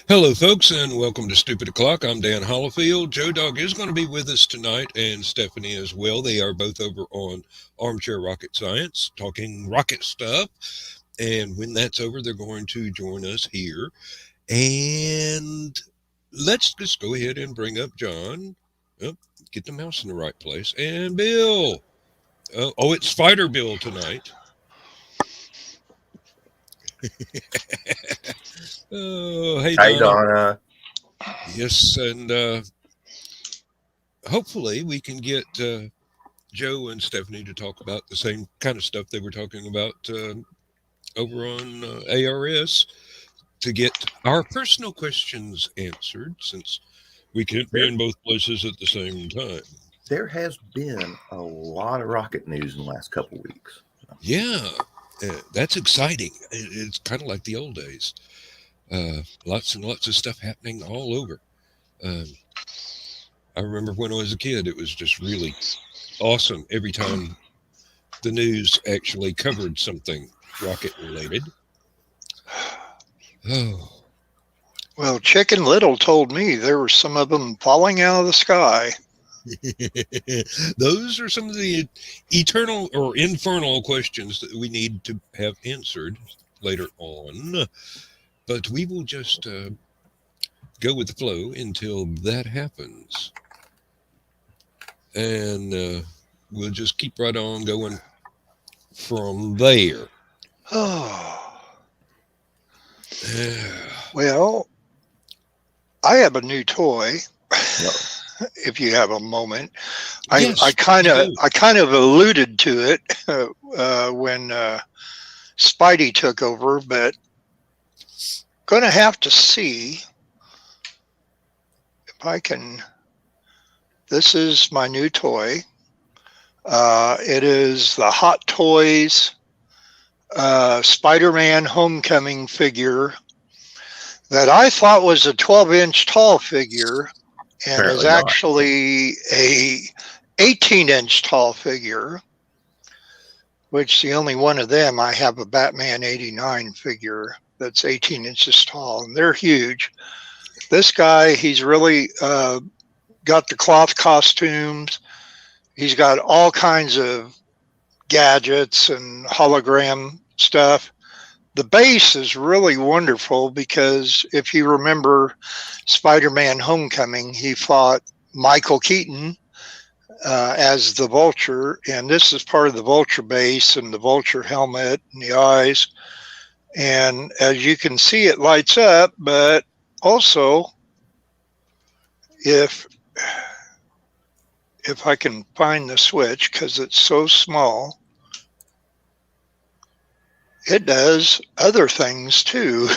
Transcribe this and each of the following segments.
Hello, folks, and welcome to Stupid O'Clock. I'm Dan Hollifield. Joe Dog is going to be with us tonight, and Stephanie as well. They are both over on Armchair Rocket Science, talking rocket stuff. And when that's over, they're going to join us here. And let's just go ahead and bring up John. Oh, get the mouse in the right place. And Bill. Oh, it's Spider Bill tonight. Oh, hey, Donna. Hey, Donna. Yes, and hopefully we can get Joe and Stephanie to talk about the same kind of stuff they were talking about over on ARS to get our personal questions answered, since we can't be in both places at the same time. There has been a lot of rocket news in the last couple of weeks. Yeah, that's exciting. It's kind of like the old days. Lots and lots of stuff happening all over. I remember when I was a kid, it was just really awesome every time the news actually covered something rocket related. Oh. Well, Chicken Little told me there were some of them falling out of the sky. Those are some of the eternal or infernal questions that we need to have answered later on. But we will just go with the flow until that happens. And we'll just keep right on going from there. Oh. Well, I have a new toy. If you have a moment, Yes, I kind of alluded to it when Spidey took over, but going to have to see if I can. This is my new toy. It is the Hot Toys Spider-Man Homecoming figure that I thought was a 12-inch tall figure, and Apparently is not. actually a 18-inch tall figure, which the only one of them, I have a Batman 89 figure that's 18 inches tall, and they're huge. This guy, he's really got the cloth costumes. He's got all kinds of gadgets and hologram stuff. The base is really wonderful because if you remember Spider-Man Homecoming, he fought Michael Keaton as the Vulture, and this is part of the Vulture base and the Vulture helmet and the eyes. And as you can see, it lights up, but also if I can find the switch, because it's so small, it does other things too.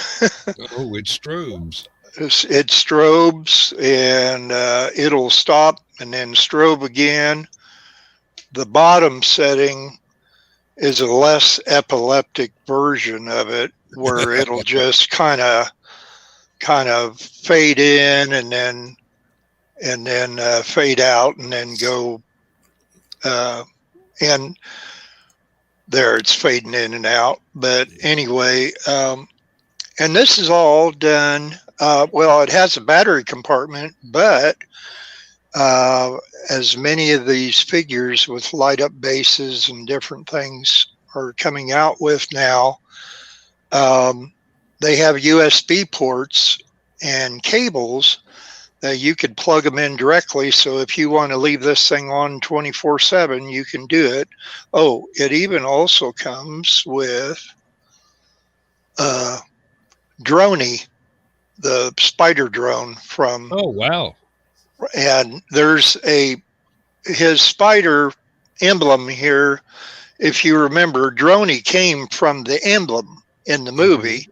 Oh, it strobes. It strobes, and it'll stop and then strobe again. The bottom setting is a less epileptic version of it, where it'll just kind of fade in and then fade out and then go and there it's fading in and out. But anyway, and this is all done. Well, it has a battery compartment, but as many of these figures with light up bases and different things are coming out with now, they have USB ports and cables that you could plug them in directly. So if you want to leave this thing on 24/7, you can do it. Oh, it even also comes with Droney, the spider drone from. Oh, wow. And there's his spider emblem here. If you remember, Droney came from the emblem in the movie,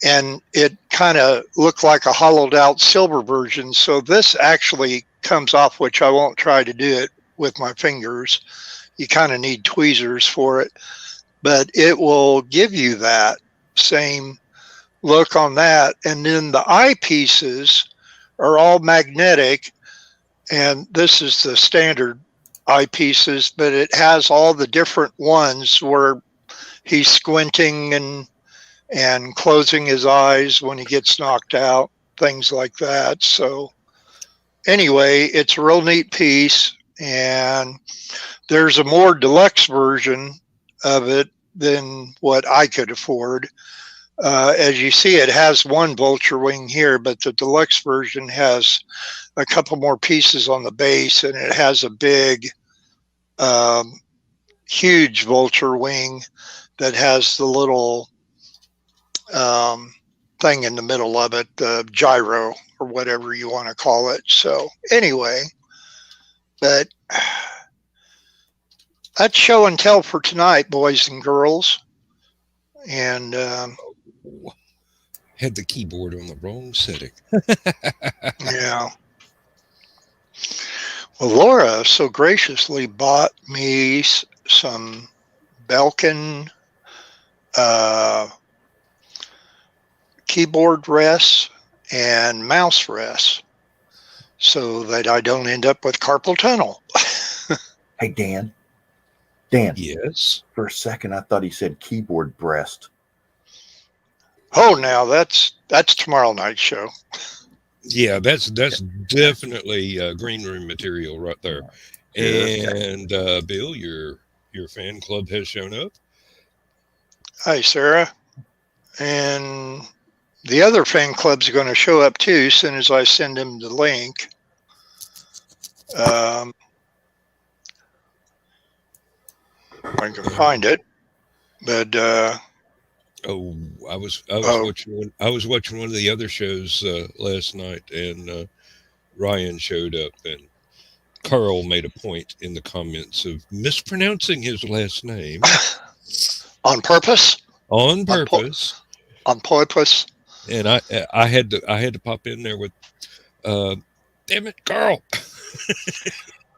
and it kind of looked like a hollowed out silver version. So this actually comes off, which I won't try to do it with my fingers. You kind of need tweezers for it, but it will give you that same look on that. And then the eyepieces are all magnetic, and this is the standard eyepieces, but it has all the different ones where he's squinting and closing his eyes when he gets knocked out, things like that. So anyway, it's a real neat piece, and there's a more deluxe version of it than what I could afford. As you see, it has one vulture wing here, but the deluxe version has a couple more pieces on the base, and it has a big, huge vulture wing that has the little thing in the middle of it, the gyro or whatever you want to call it. So anyway, but that's show and tell for tonight, boys and girls. And had the keyboard on the wrong setting. yeah. Well, Laura so graciously bought me some Belkin keyboard rests and mouse rests so that I don't end up with carpal tunnel. Hey, Dan. Dan. Yes. For a second, I thought he said keyboard breast. Oh, now that's tomorrow night's show. Yeah, that's definitely green room material right there. And Bill, your fan club has shown up. Hi, Sarah. And the other fan club's going to show up too as soon as I send him the link. I can find it, but I was watching one of the other shows last night, and Ryan showed up, and Carl made a point in the comments of mispronouncing his last name on purpose. On purpose. On purpose. And I had to pop in there with, damn it, Carl.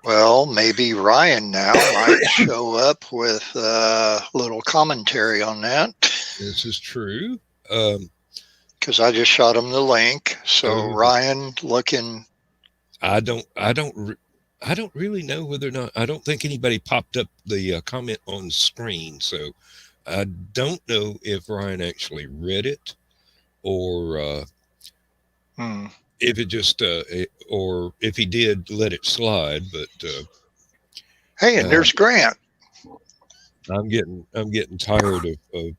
Well, maybe Ryan now might show up with a little commentary on that. This is true. Because I just shot him the link. So Ryan, looking. I don't really know whether or not. I don't think anybody popped up the comment on screen, so I don't know if Ryan actually read it or if it just or if he did let it slide. But hey, and there's Grant. I'm getting tired of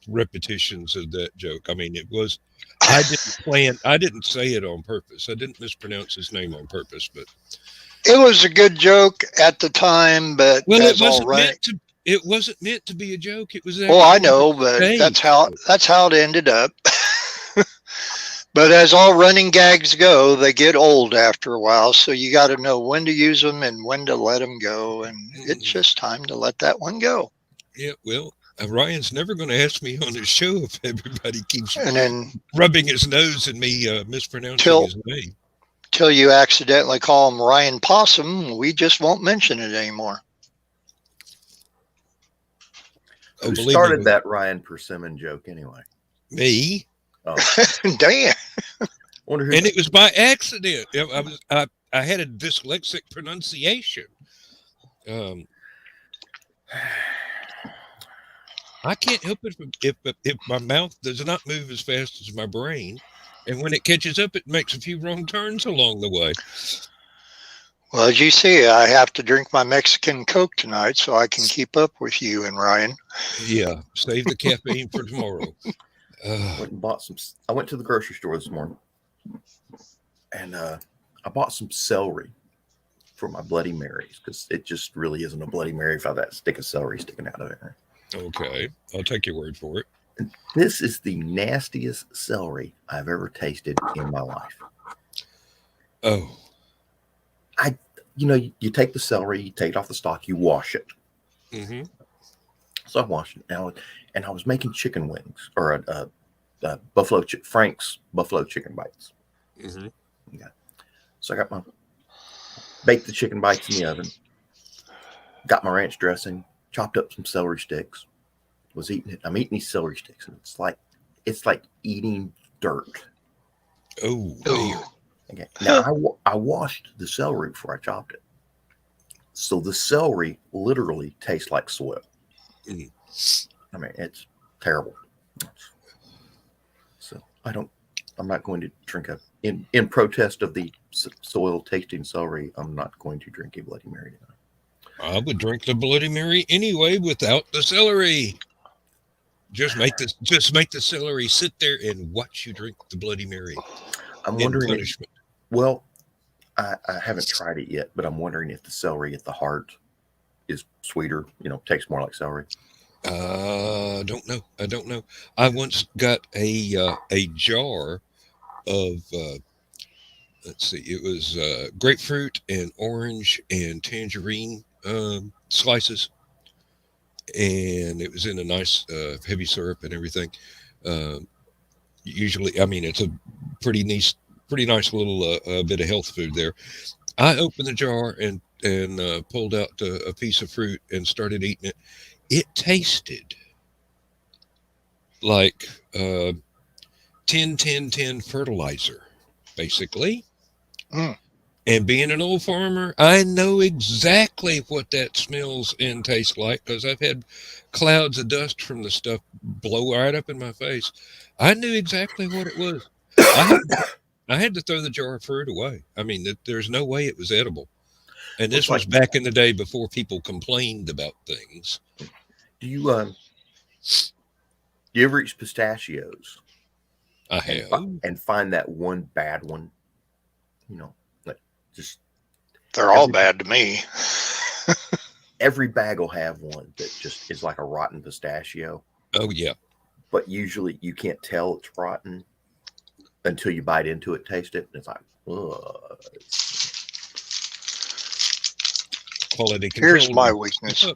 repetitions of that joke. I mean, it was. I didn't say it on purpose. I didn't mispronounce his name on purpose, but it was a good joke at the time. But well, it wasn't meant to be a joke. It was. Oh, I know, but that's how it ended up. But as all running gags go, they get old after a while. So you got to know when to use them and when to let them go. And it's just time to let that one go. Yeah, well, Ryan's never going to ask me on his show if everybody keeps rubbing his nose and me mispronouncing his name. Till you accidentally call him Ryan Possum, we just won't mention it anymore. Who started that Ryan Persimmon joke anyway? Me. Oh. Damn. And it was by accident. I had a dyslexic pronunciation. I can't help it if my mouth does not move as fast as my brain, And when it catches up, it makes a few wrong turns along the way. Well, as you see, I have to drink my Mexican Coke tonight so I can keep up with you and Ryan. Yeah, save the caffeine for tomorrow. Went and bought some. I went to the grocery store this morning, and I bought some celery for my Bloody Marys because it just really isn't a Bloody Mary without that stick of celery sticking out of there. Okay, I'll take your word for it. And this is the nastiest celery I've ever tasted in my life. Oh, You take the celery, you take it off the stalk, you wash it. mm-hmm. So I washed it now, and I was making chicken wings or Frank's buffalo chicken bites. Mm-hmm. Yeah. So I baked the chicken bites in the oven, got my ranch dressing, chopped up some celery sticks, was eating it. I'm eating these celery sticks, and it's like eating dirt. Oh, Ooh. Okay. Now I washed the celery before I chopped it, so the celery literally tastes like soil. Mm. I mean, it's terrible. So I'm not going to drink in protest of the soil tasting celery. I'm not going to drink a Bloody Mary tonight. I would drink the Bloody Mary anyway without the celery. Just make the celery sit there and watch you drink the Bloody Mary. I'm wondering punishment. I haven't tried it yet, but I'm wondering if the celery at the heart is sweeter. Tastes more like celery. I don't know. I once got a jar of let's see, it was grapefruit and orange and tangerine slices, and it was in a nice heavy syrup and everything. Usually, I mean, it's a pretty nice little bit of health food there. I opened the jar and pulled out a piece of fruit and started eating it. It tasted like 10-10-10 fertilizer, basically. Mm. And being an old farmer, I know exactly what that smells and tastes like because I've had clouds of dust from the stuff blow right up in my face. I knew exactly what it was. I had to throw the jar of fruit away. I mean, there's no way it was edible. And this was back in the day before people complained about things. Do you ever eat pistachios? I have. And find that one bad one, they're all bad to me. Every bag will have one that just is like a rotten pistachio. Oh, yeah. But usually you can't tell it's rotten until you bite into it, taste it, and it's like, ugh. Quality control. Here's my weakness.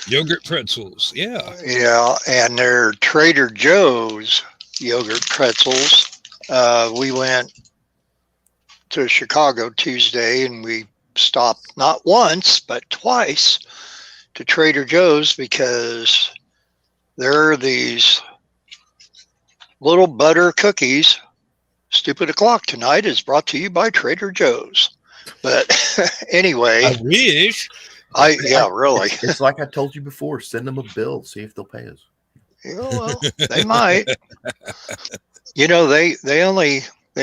Yogurt pretzels. Yeah. Yeah, and they're Trader Joe's yogurt pretzels. We went to Chicago Tuesday, and we stopped not once, but twice to Trader Joe's because there are these little butter cookies. Stupid O'Clock tonight is brought to you by Trader Joe's. But anyway, I wish. Really. It's like I told you before. Send them a bill, see if they'll pay us. Yeah, well, they might. They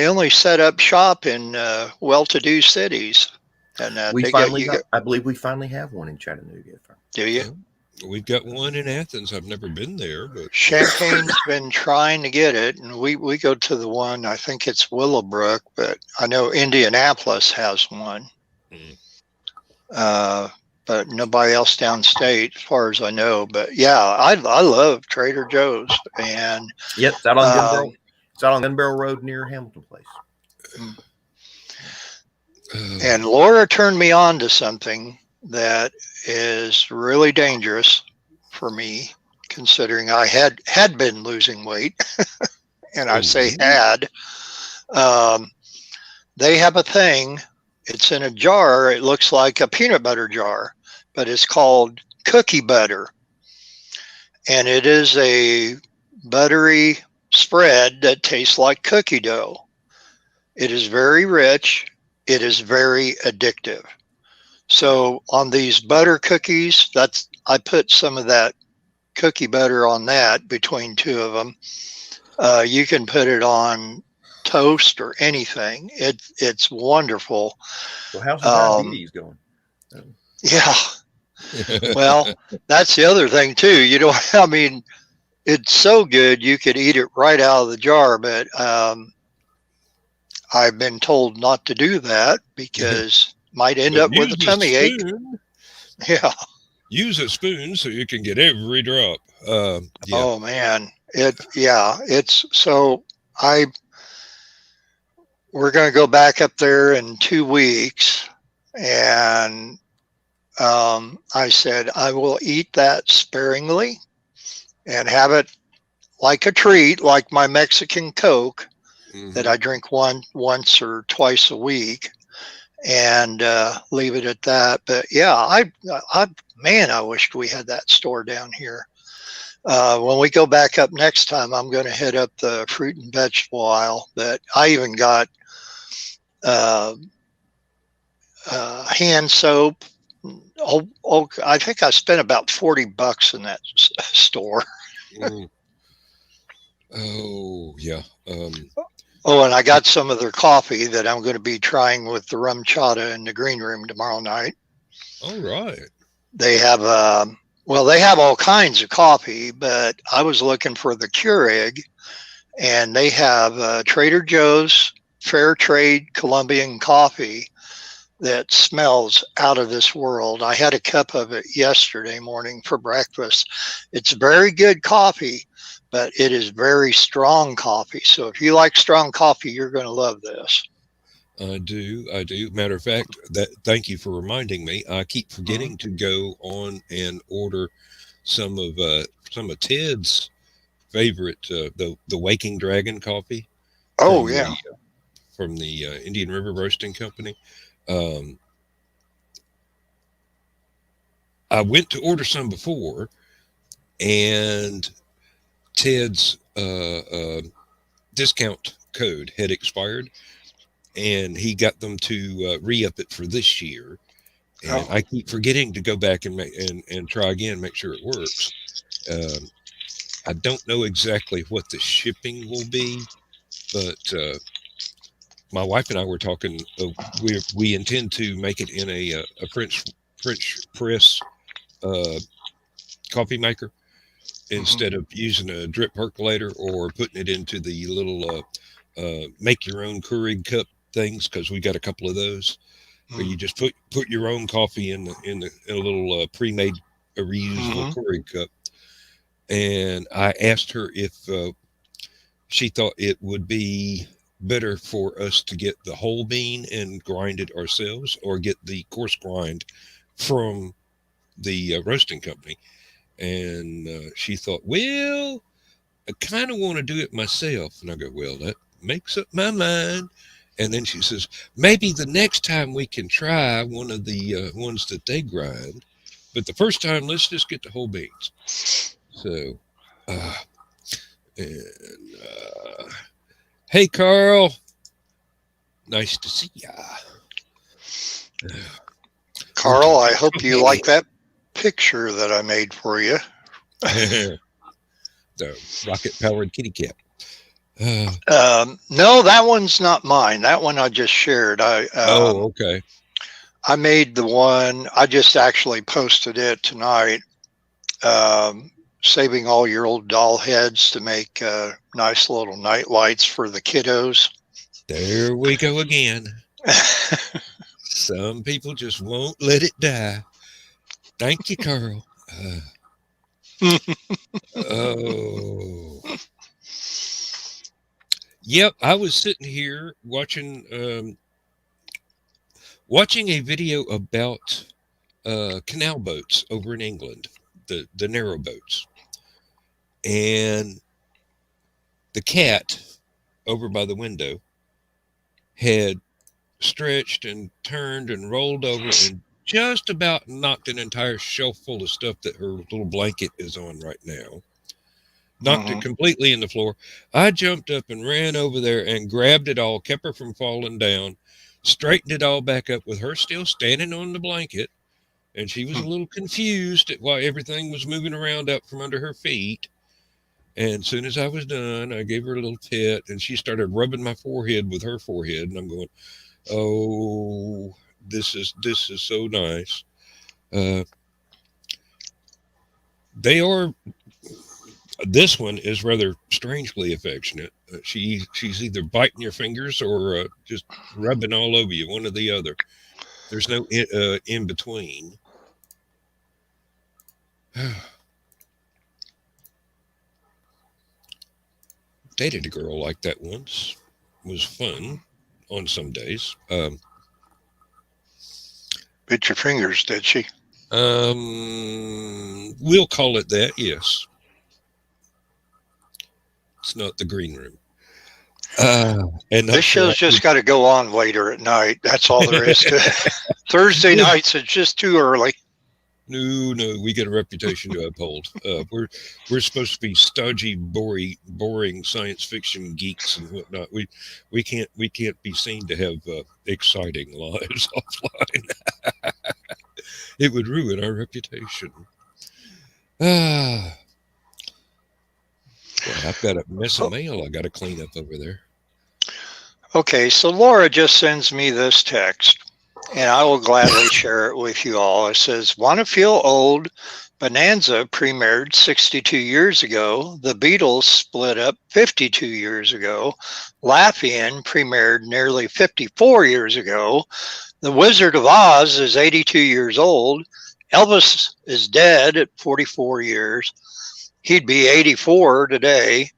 only set up shop in well-to-do cities, and I believe we finally have one in Chattanooga. Do you? We've got one in Athens. I've never been there, but Champagne's been trying to get it, and we go to the one. I think it's Willowbrook, but I know Indianapolis has one. But nobody else downstate, as far as I know. But yeah, I love Trader Joe's, and yep, it's out on Gun Barrel. It's out on Gun Barrel Road near Hamilton Place. And Laura turned me on to something that is really dangerous for me, considering I had been losing weight, and I say had. They have a thing. It's in a jar. It looks like a peanut butter jar, but it's called cookie butter. And it is a buttery spread that tastes like cookie dough. It is very rich. It is very addictive. So on these butter cookies, I put some of that cookie butter on that between two of them. You can put it on toast or anything. It's wonderful. Well, how's the diabetes going? Yeah. Well, that's the other thing too. I mean, it's so good you could eat it right out of the jar, but I've been told not to do that because might end up with a tummy ache. Yeah. Use a spoon so you can get every drop. Yeah. Oh man, it's so we're going to go back up there in 2 weeks, and I said I will eat that sparingly and have it like a treat, like my Mexican Coke that I drink once or twice a week, and leave it at that. But yeah, I wished we had that store down here. When we go back up next time, I'm going to hit up the fruit and vegetable aisle. But I even got hand soap. I think I spent about $40 in that store. Oh yeah. Oh, and I got some of their coffee that I'm going to be trying with the rum chata in the green room tomorrow night. All right. They have they have all kinds of coffee, but I was looking for the Keurig, and they have Trader Joe's Fair Trade Colombian coffee that smells out of this world. I had a cup of it yesterday morning for breakfast. It's very good coffee, but it is very strong coffee. So if you like strong coffee, you're going to love this. I do. Matter of fact, thank you for reminding me. I keep forgetting to go on and order some of Ted's favorite, the Waking Dragon coffee. Oh yeah, from the Indian River Roasting Company. I went to order some before, and Ted's discount code had expired, and he got them to re-up it for this year. And I keep forgetting to go back and try again, make sure it works. I don't know exactly what the shipping will be, but my wife and I were talking. We intend to make it in a French press coffee maker instead of using a drip percolator or putting it into the little make your own Keurig cup things, because we got a couple of those where you just put your own coffee in a little pre-made reusable Keurig cup. And I asked her if she thought it would be better for us to get the whole bean and grind it ourselves, or get the coarse grind from the roasting company. And she thought, well, I kind of want to do it myself. And I go, well, that makes up my mind. And then she says, maybe the next time we can try one of the ones that they grind. But the first time, let's just get the whole beans. So, hey, Carl. Nice to see ya. Carl, I hope you like that picture that I made for you. The rocket-powered kitty cat. No, that one's not mine. That one I just shared. Okay. I made the one. I just actually posted it tonight. Saving all your old doll heads to make nice little night lights for the kiddos. There we go again. Some people just won't let it die. Thank you, Carl. Oh. Yep, I was sitting here watching a video about canal boats over in England, the narrow boats. And the cat over by the window had stretched and turned and rolled over and just about knocked an entire shelf full of stuff that her little blanket is on right now. Knocked it completely in the floor. I jumped up and ran over there and grabbed it all, kept her from falling down, straightened it all back up with her still standing on the blanket. And she was a little confused at why everything was moving around up from under her feet. And as soon as I was done, I gave her a little pet, and she started rubbing my forehead with her forehead, and I'm going, "Oh, this is so nice." Uh, they are. This one is rather strangely affectionate. She's either biting your fingers or just rubbing all over you, one or the other. There's no in between. Dated a girl like that once. Was fun on some days. Bit your fingers, did she? We'll call it that. Yes, it's not the green room. And This show's just got to go on later at night. That's all there is to it. Thursday nights, it's just too early. No, we get a reputation to uphold. We're supposed to be stodgy, boring science fiction geeks and whatnot. We can't be seen to have exciting lives offline. It would ruin our reputation. Well, I've got a mess of mail I got to clean up over there. Okay, so Laura just sends me this text, and I will gladly share it with you all. It says, "Want to feel old? Bonanza premiered 62 years ago. The Beatles split up 52 years ago. Laugh-In premiered nearly 54 years ago. The Wizard of Oz is 82 years old. Elvis is dead at 44 years. He'd be 84 today.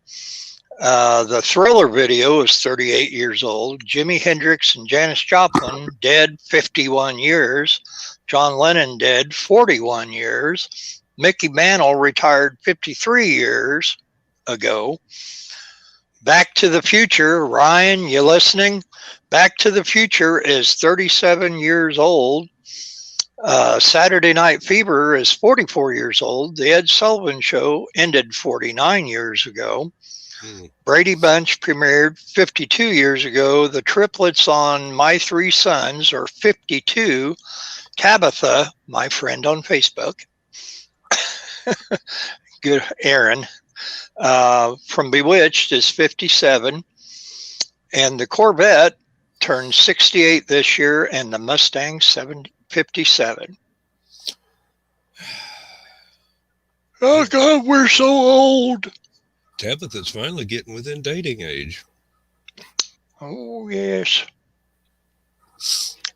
The Thriller video is 38 years old. Jimi Hendrix and Janis Joplin dead 51 years. John Lennon dead 41 years. Mickey Mantle retired 53 years ago. Back to the Future, Ryan, you listening? Back to the Future is 37 years old. Saturday Night Fever is 44 years old. The Ed Sullivan Show ended 49 years ago. Brady Bunch premiered 52 years ago. The triplets on My Three Sons are 52. Tabitha, my friend on Facebook, good Aaron, from Bewitched is 57. And the Corvette turned 68 this year, and the Mustang 57. Oh, God, we're so old. Tabitha's finally getting within dating age. Oh, yes.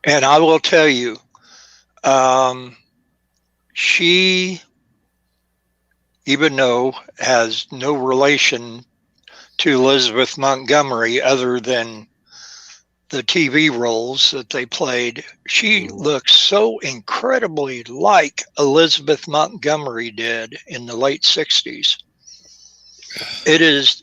And I will tell you, she, even though has no relation to Elizabeth Montgomery other than the TV roles that they played, she looks so incredibly like Elizabeth Montgomery did in the late 60s. It's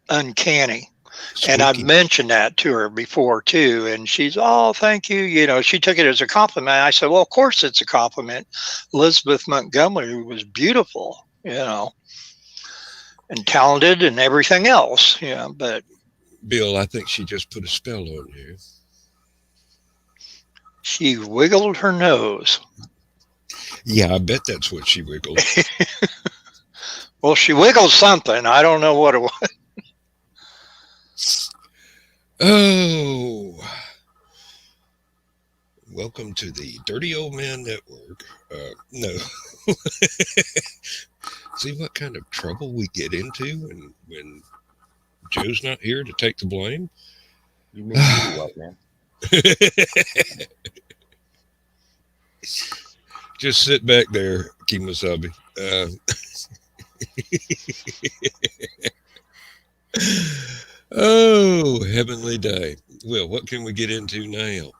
uncanny. Spooky. And I've mentioned that to her before too, and she's, "Oh, thank you." You know, she took it as a compliment. I said, "Well, of course it's a compliment. Elizabeth Montgomery was beautiful, you know, and talented and everything else, you know, but." Bill, I think she just put a spell on you. She wiggled her nose. Yeah, I bet that's what she wiggled. Well, she wiggled something. I don't know what it was. Oh, welcome to the Dirty Old Man Network. No. See what kind of trouble we get into when Joe's not here to take the blame? You mean what, man? Just sit back there, Kimasabi. Oh, heavenly day. Well, what can we get into now?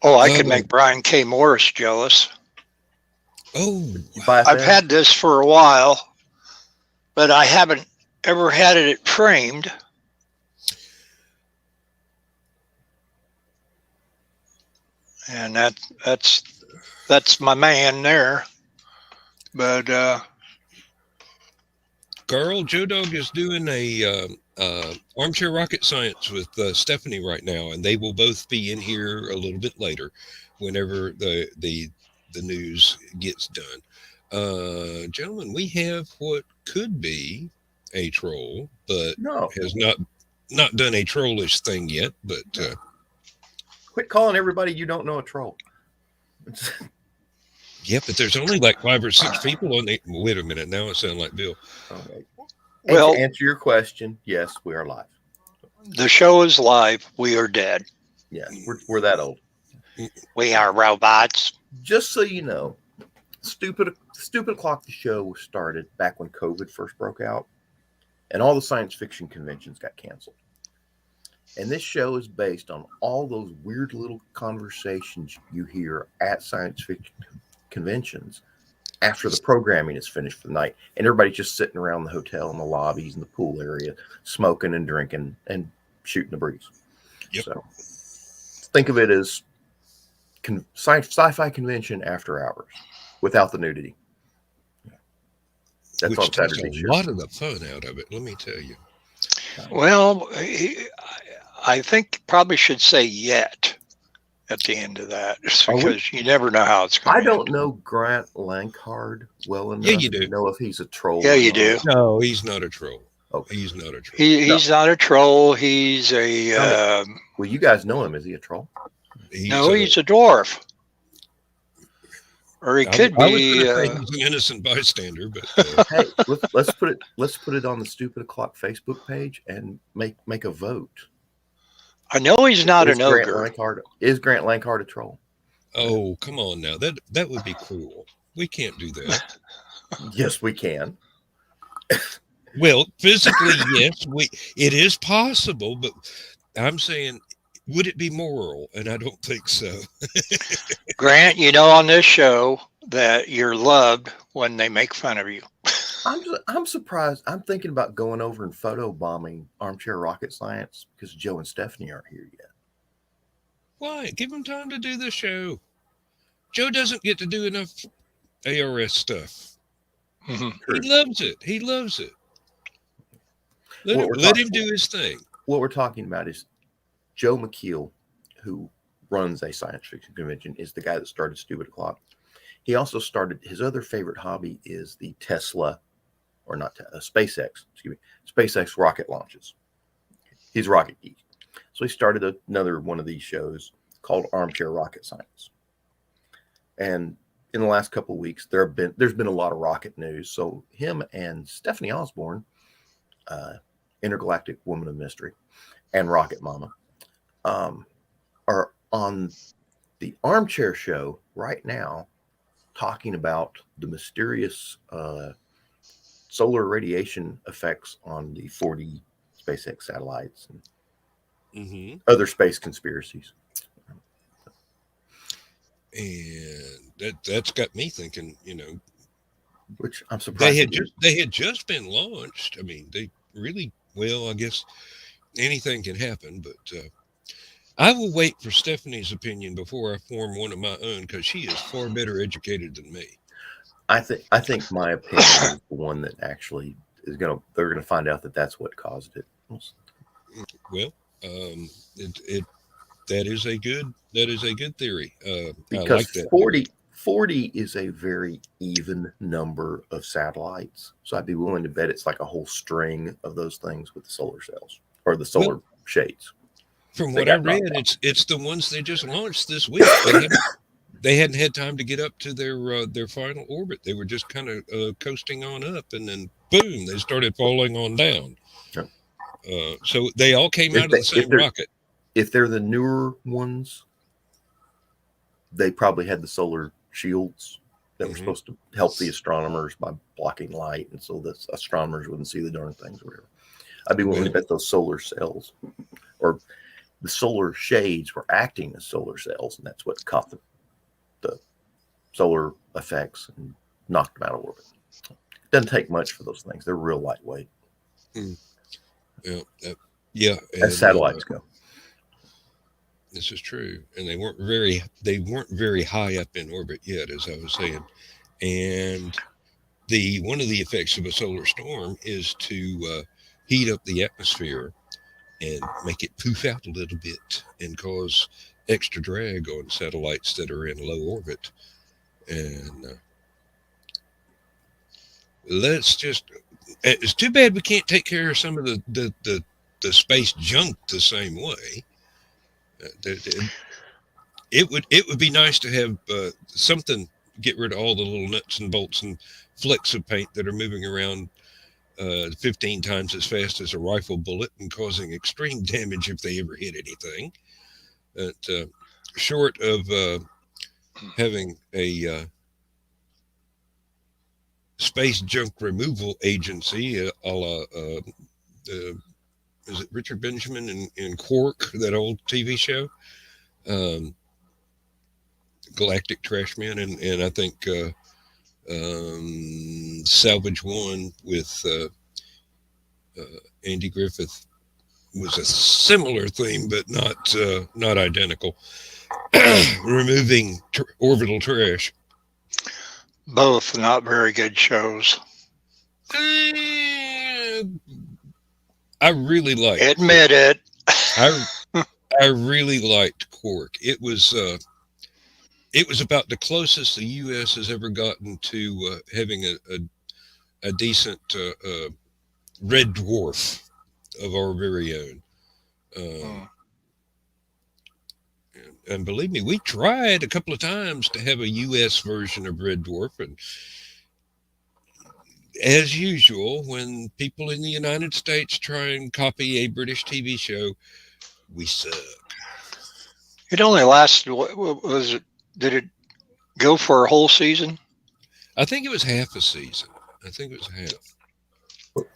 Oh, I could make Brian K. Morris jealous. Oh, I've had this for a while, but I haven't ever had it framed. And that's my man there. But Carl, Joe Dog is doing a armchair rocket science with Stephanie right now, and they will both be in here a little bit later, whenever the news gets done. Gentlemen, we have what could be a troll, but No, has not done a trollish thing yet. But quit calling everybody you don't know a troll. yeah, but there's only like 5 or 6 people on the. Wait a minute, now it sounds like Bill. Okay. And Well, to answer your question, yes, we are live. the show is live. We are dead. Yes, we're that old. We are robots. Just so you know, Stupid Clock the show was started back when COVID first broke out, and all the science fiction conventions got canceled. And this show is based on all those weird little conversations you hear at science fiction conventions after the programming is finished for the night, and everybody's just sitting around the hotel in the lobbies and the pool area, smoking and drinking and shooting the breeze. Yep. So think of it as sci-fi convention after hours without the nudity. That's Which on takes Saturday a show. lot of the fun out of it, let me tell you. Well, I think probably should say yet at the end of that, just Are we- because you never know how it's going I to don't know Grant Lankard well enough Yeah, you do. to know if he's a troll. Yeah, or you not. do. No, he's not a troll. Okay. He's not a troll. He's not a troll. He's a Well, you guys know him. Is he a troll? He's he's a dwarf, or he could I was be. gonna say he's an innocent bystander, but Hey, let's put it on the Stupid O'Clock Facebook page and make a vote. I know he's not Is an ogre. Grant Lankard a troll? oh, come on now, that would be cruel. We can't do that. Yes, we can. Well, physically, yes, it is possible, but I'm saying, would it be moral? And I don't think so. Grant, you know on this show that you're loved when they make fun of you. I'm surprised. I'm thinking about going over and photobombing Armchair Rocket Science because Joe and Stephanie aren't here yet. Why? Give him time to do the show. Joe doesn't get to do enough ARS stuff. Mhm. He loves it. He loves it. Let What we're him talking- do his thing. What we're talking about is Joe McKeel, who runs a science fiction convention, is the guy that started Stupid O'Clock. He also started, his other favorite hobby is the Tesla, or not SpaceX, SpaceX rocket launches. He's a rocket geek. So he started another one of these shows called Armchair Rocket Science. And in the last couple of weeks, there's been a lot of rocket news. So him and Stephanie Osborne, Intergalactic Woman of Mystery, and Rocket Mama, are on the Armchair Show right now, talking about the mysterious solar radiation effects on the 4D SpaceX satellites and other space conspiracies. And that's got me thinking, Which I'm surprised they had just been launched. I mean, they really, well, I guess anything can happen, but I will wait for Stephanie's opinion before I form one of my own, because she is far better educated than me. I think my opinion is the one that actually they're gonna find out that that's what caused it. Well, that is a good theory. Because I like that. 40 is a very even number of satellites. So I'd be willing to bet it's like a whole string of those things with the solar cells or the solar shades. From They what I got read, knocked out. it's the ones they just launched this week. They hadn't had time to get up to their final orbit. They were just kind of coasting on up, and then boom, they started falling on down. Yeah. So they all came out of the same rocket. If they're the newer ones, they probably had the solar shields that were supposed to help the astronomers by blocking light, and so the astronomers wouldn't see the darn things or whatever. I'd be willing to bet those solar cells or the solar shades were acting as solar cells, and that's what caught the solar effects and knocked them out of orbit. It doesn't take much for those things. They're real lightweight. Yeah. As satellites go. This is true, and they weren't very high up in orbit yet, as I was saying. And one of the effects of a solar storm is to heat up the atmosphere and make it poof out a little bit and cause extra drag on satellites that are in low orbit. And let's just. It's too bad we can't take care of some of the space junk the same way. It would be nice to have something, get rid of all the little nuts and bolts and flecks of paint that are moving around 15 times as fast as a rifle bullet and causing extreme damage if they ever hit anything. But short of having a space junk removal agency, a la is it Richard Benjamin in Quark, that old TV show, um, Galactic Trash Man, and I think Salvage One with Andy Griffith was a similar theme, but not identical. Removing orbital trash. Both not very good shows. I really liked. Admit it. I really liked Quark. It was about the closest the U.S. has ever gotten to having a decent red dwarf of our very own. And believe me, we tried a couple of times to have a U.S. version of Red Dwarf, and as usual, when people in the United States try and copy a British TV show, we suck. It only lasted, what was it? Did it go for a whole season? I think it was half a season. I think it was half.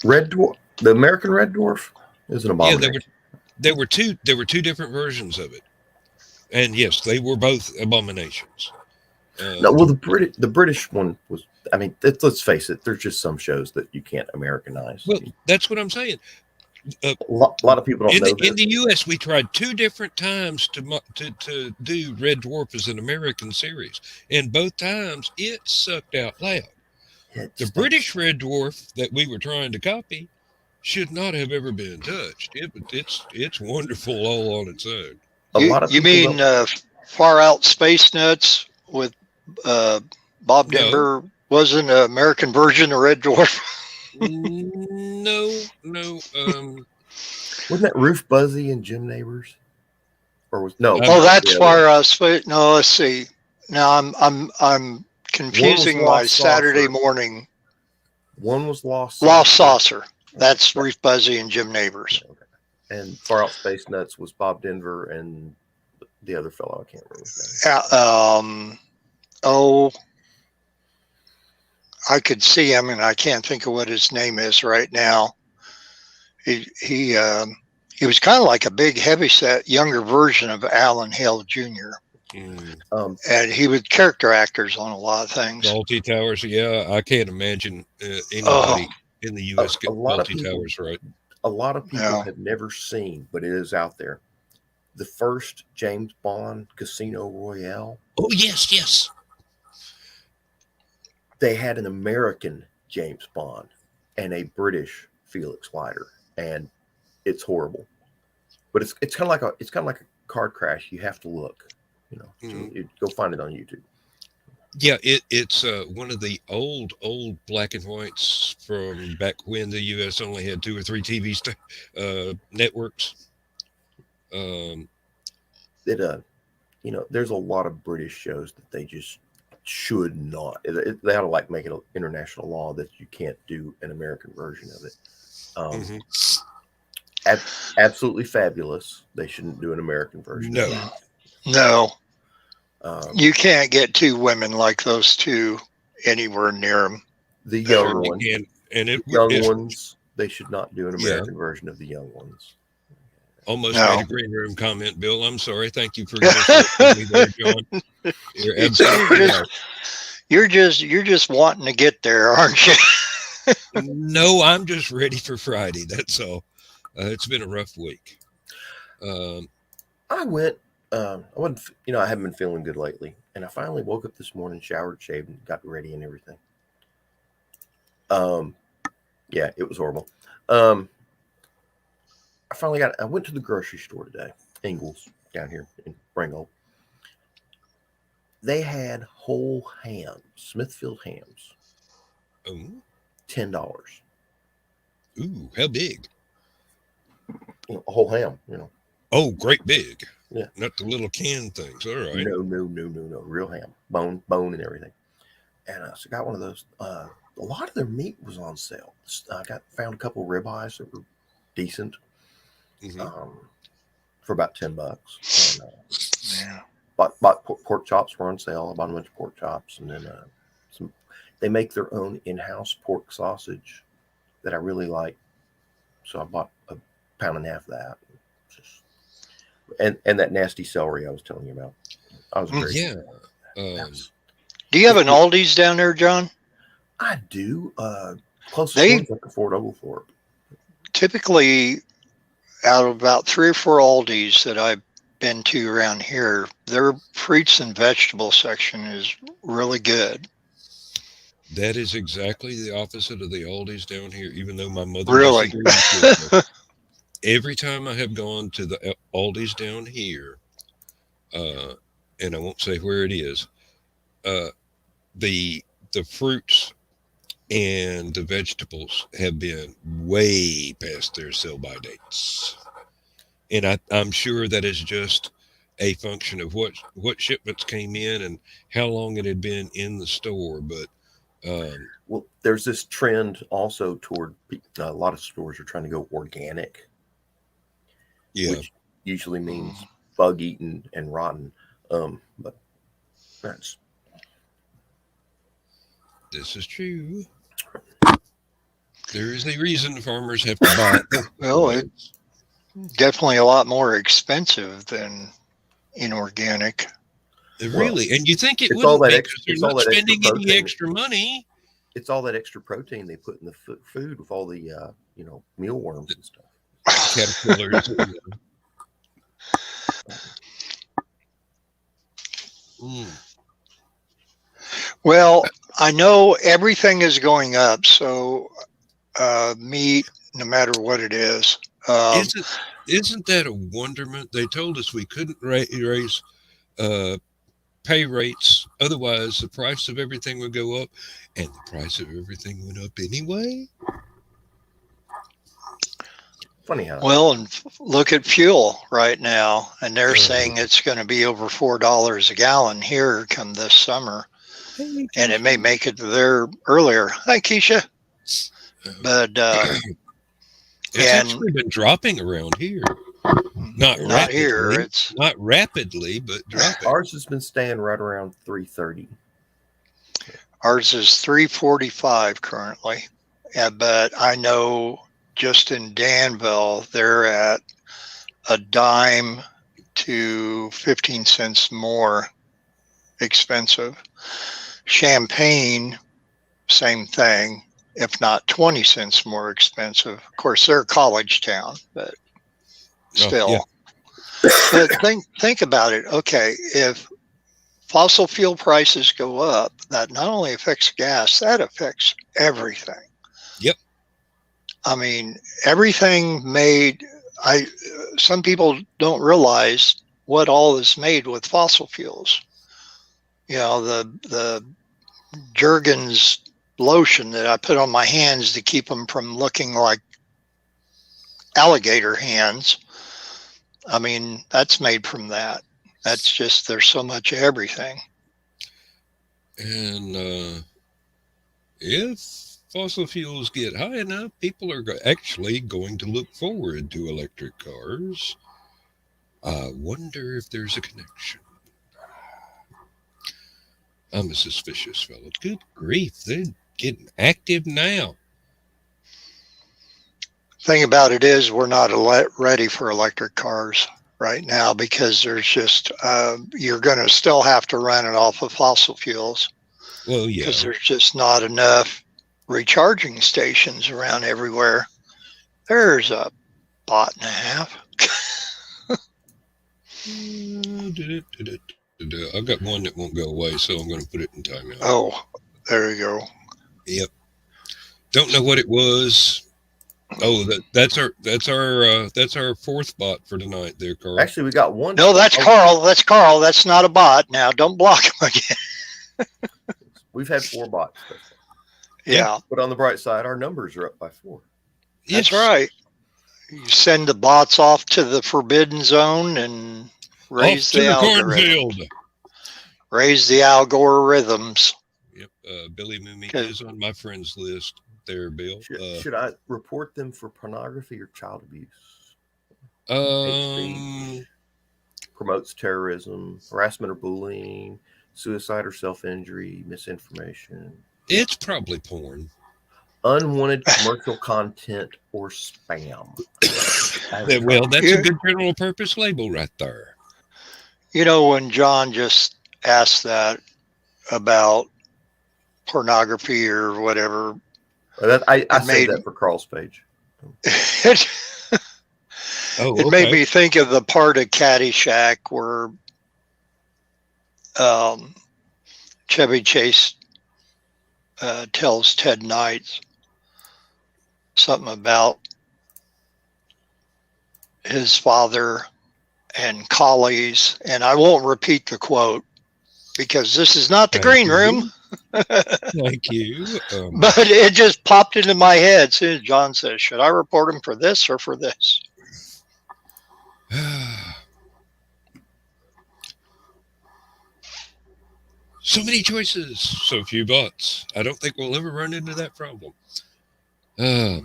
Red Dwarf, the American Red Dwarf, is an abomination. Yeah, there were two different versions of it, and yes, they were both abominations. No, well, the British one was. I mean, let's face it. There's just some shows that you can't Americanize. Well, that's what I'm saying. A lot of people don't know in the U.S., we tried two different times to do Red Dwarf as an American series, and both times it sucked out loud. The British Red Dwarf that we were trying to copy should not have ever been touched. It's wonderful all on its own. You mean Far Out Space Nuts with Bob Denver wasn't an American version of Red Dwarf? No. Wasn't that Roof Buzzy and Jim Neighbors? Or was no? Oh, that's Far Out Space. No, let's see. Now I'm confusing my Saturday morning. One was Lost Saucer. That's Roof Buzzy and Jim Neighbors. Okay. And Far Out Space Nuts was Bob Denver and the other fellow. I can't remember his name. I could see him, and I can't think of what his name is right now. He was kind of like a big, heavyset, younger version of Alan Hale Jr. And he was character actors on a lot of things. Fawlty Towers, yeah, I can't imagine anybody in the U.S. get Fawlty Towers right. A lot of people have never seen, but it is out there. The first James Bond Casino Royale. Oh, yes. They had an American James Bond and a British Felix Leiter, and it's horrible. But it's kind of like a card crash. You have to look, so go find it on YouTube. Yeah, it's one of the old black and whites from back when the U.S. only had 2 or 3 TV networks. There's a lot of British shows that they just should not. They ought to make it an international law that you can't do an American version of it. Absolutely fabulous. They shouldn't do an American version. No. You can't get 2 women like those 2 anywhere near them. The young ones, ones, they should not do an American version of the young ones. Almost made a green room comment, Bill. I'm sorry. Thank you for me there, John. You're just wanting to get there, aren't you? No, I'm just ready for Friday. That's all. It's been a rough week. I went. I wasn't. I haven't been feeling good lately, and I finally woke up this morning, showered, shaved, and got ready and everything. Yeah, it was horrible. I went to the grocery store today, Ingles, down here in Pringle. They had whole hams, Smithfield hams. $10. Ooh, how big? A whole ham, Oh, great big. Yeah. Not the little can things. All right. No, real ham, bone and everything. And so I got one of those. A lot of their meat was on sale. I found a couple ribeyes that were decent, for about $10. And, Yeah. bought pork chops were on sale. I bought a bunch of pork chops, and then they make their own in-house pork sausage that I really like. So I bought a pound and a half of that. And that nasty celery I was telling you about. I was very Do you have an Aldi's down there, John? I do. Closest one's like a Fort Oglethorpe. Typically, out of about 3 or 4 Aldi's that I've been to around here, their fruits and vegetable section is really good. That is exactly the opposite of the Aldi's down here, even though my mother Really? disagrees with me. Every time I have gone to the Aldi's down here, and I won't say where it is, the fruits and the vegetables have been way past their sell-by dates, and I'm sure that is just a function of what shipments came in and how long it had been in the store. But well, there's this trend also toward a lot of stores are trying to go organic. Yeah, which usually means bug eaten and rotten. But that's this is true. There is a reason farmers have to buy it. Well, it's definitely a lot more expensive than inorganic. Really, and you think it it's all wouldn't that be extra, because it's they're all not that spending extra any protein. extra money. It's all that extra protein they put in the food with all the mealworms and stuff. Caterpillars. Well, I know everything is going up, so meat, no matter what it is. Isn't that a wonderment? They told us we couldn't raise pay rates, otherwise the price of everything would go up, and the price of everything went up anyway. Funny how. Well, and look at fuel right now, and they're saying it's going to be over $4 a gallon here come this summer, and it may make it there earlier. Hi, Keisha. But it's actually been dropping around here. Not rapidly, here. It's not rapidly, but dropping. Ours has been staying right around 330. Ours is 345 currently, but I know just in Danville they're at a dime to 15 cents more expensive. Champaign, same thing, if not 20 cents more expensive. Of course, they're a college town, but still. Yeah. But think about it. Okay, if fossil fuel prices go up, that not only affects gas, that affects everything. Yep. I mean, everything made. Some people don't realize what all is made with fossil fuels. You know, the Jergens lotion that I put on my hands to keep them from looking like alligator hands. I mean, that's made from that. That's just, there's so much of everything. And if fossil fuels get high enough, people are actually going to look forward to electric cars. I wonder if there's a connection. I'm a suspicious fellow. Good grief, they're getting active now. Thing about it is we're not ready for electric cars right now because there's just, you're going to still have to run it off of fossil fuels. Well, yeah. Because there's just not enough recharging stations around everywhere. There's a bot and a half. I've got one that won't go away, so I'm going to put it in timeout. Oh, there you go. Yep. Don't know what it was. Oh, that's our fourth bot for tonight there, Carl. Actually, we got one. No, that's Carl. That's Carl. That's not a bot. Now, don't block him again. We've had 4 bots. Yeah, But on the bright side, our numbers are up by 4. that's Yes. right. You send the bots off to the forbidden zone and Off raise to the the algorithm. cornfield. Raise the algorithms. Yep. Billy Mooney 'Cause- is on my friends list there, Bill. Should I report them for pornography or child abuse? Um, Promotes terrorism, harassment or bullying, suicide or self-injury, misinformation, it's probably porn. unwanted commercial content, or spam. Well, that's a good general purpose label right there. You know, when John just asked that about pornography or whatever, I It saved made- that for Carl's page. it, Oh, it okay. made me think of the part of Caddyshack where Chevy Chase tells Ted Knight something about his father and collies, and I won't repeat the quote because this is not the Thank green you. room, Thank you. but it just popped into my head as soon as John says, should I report him for this or for this? So many choices, so few bots. I don't think we'll ever run into that problem. Now,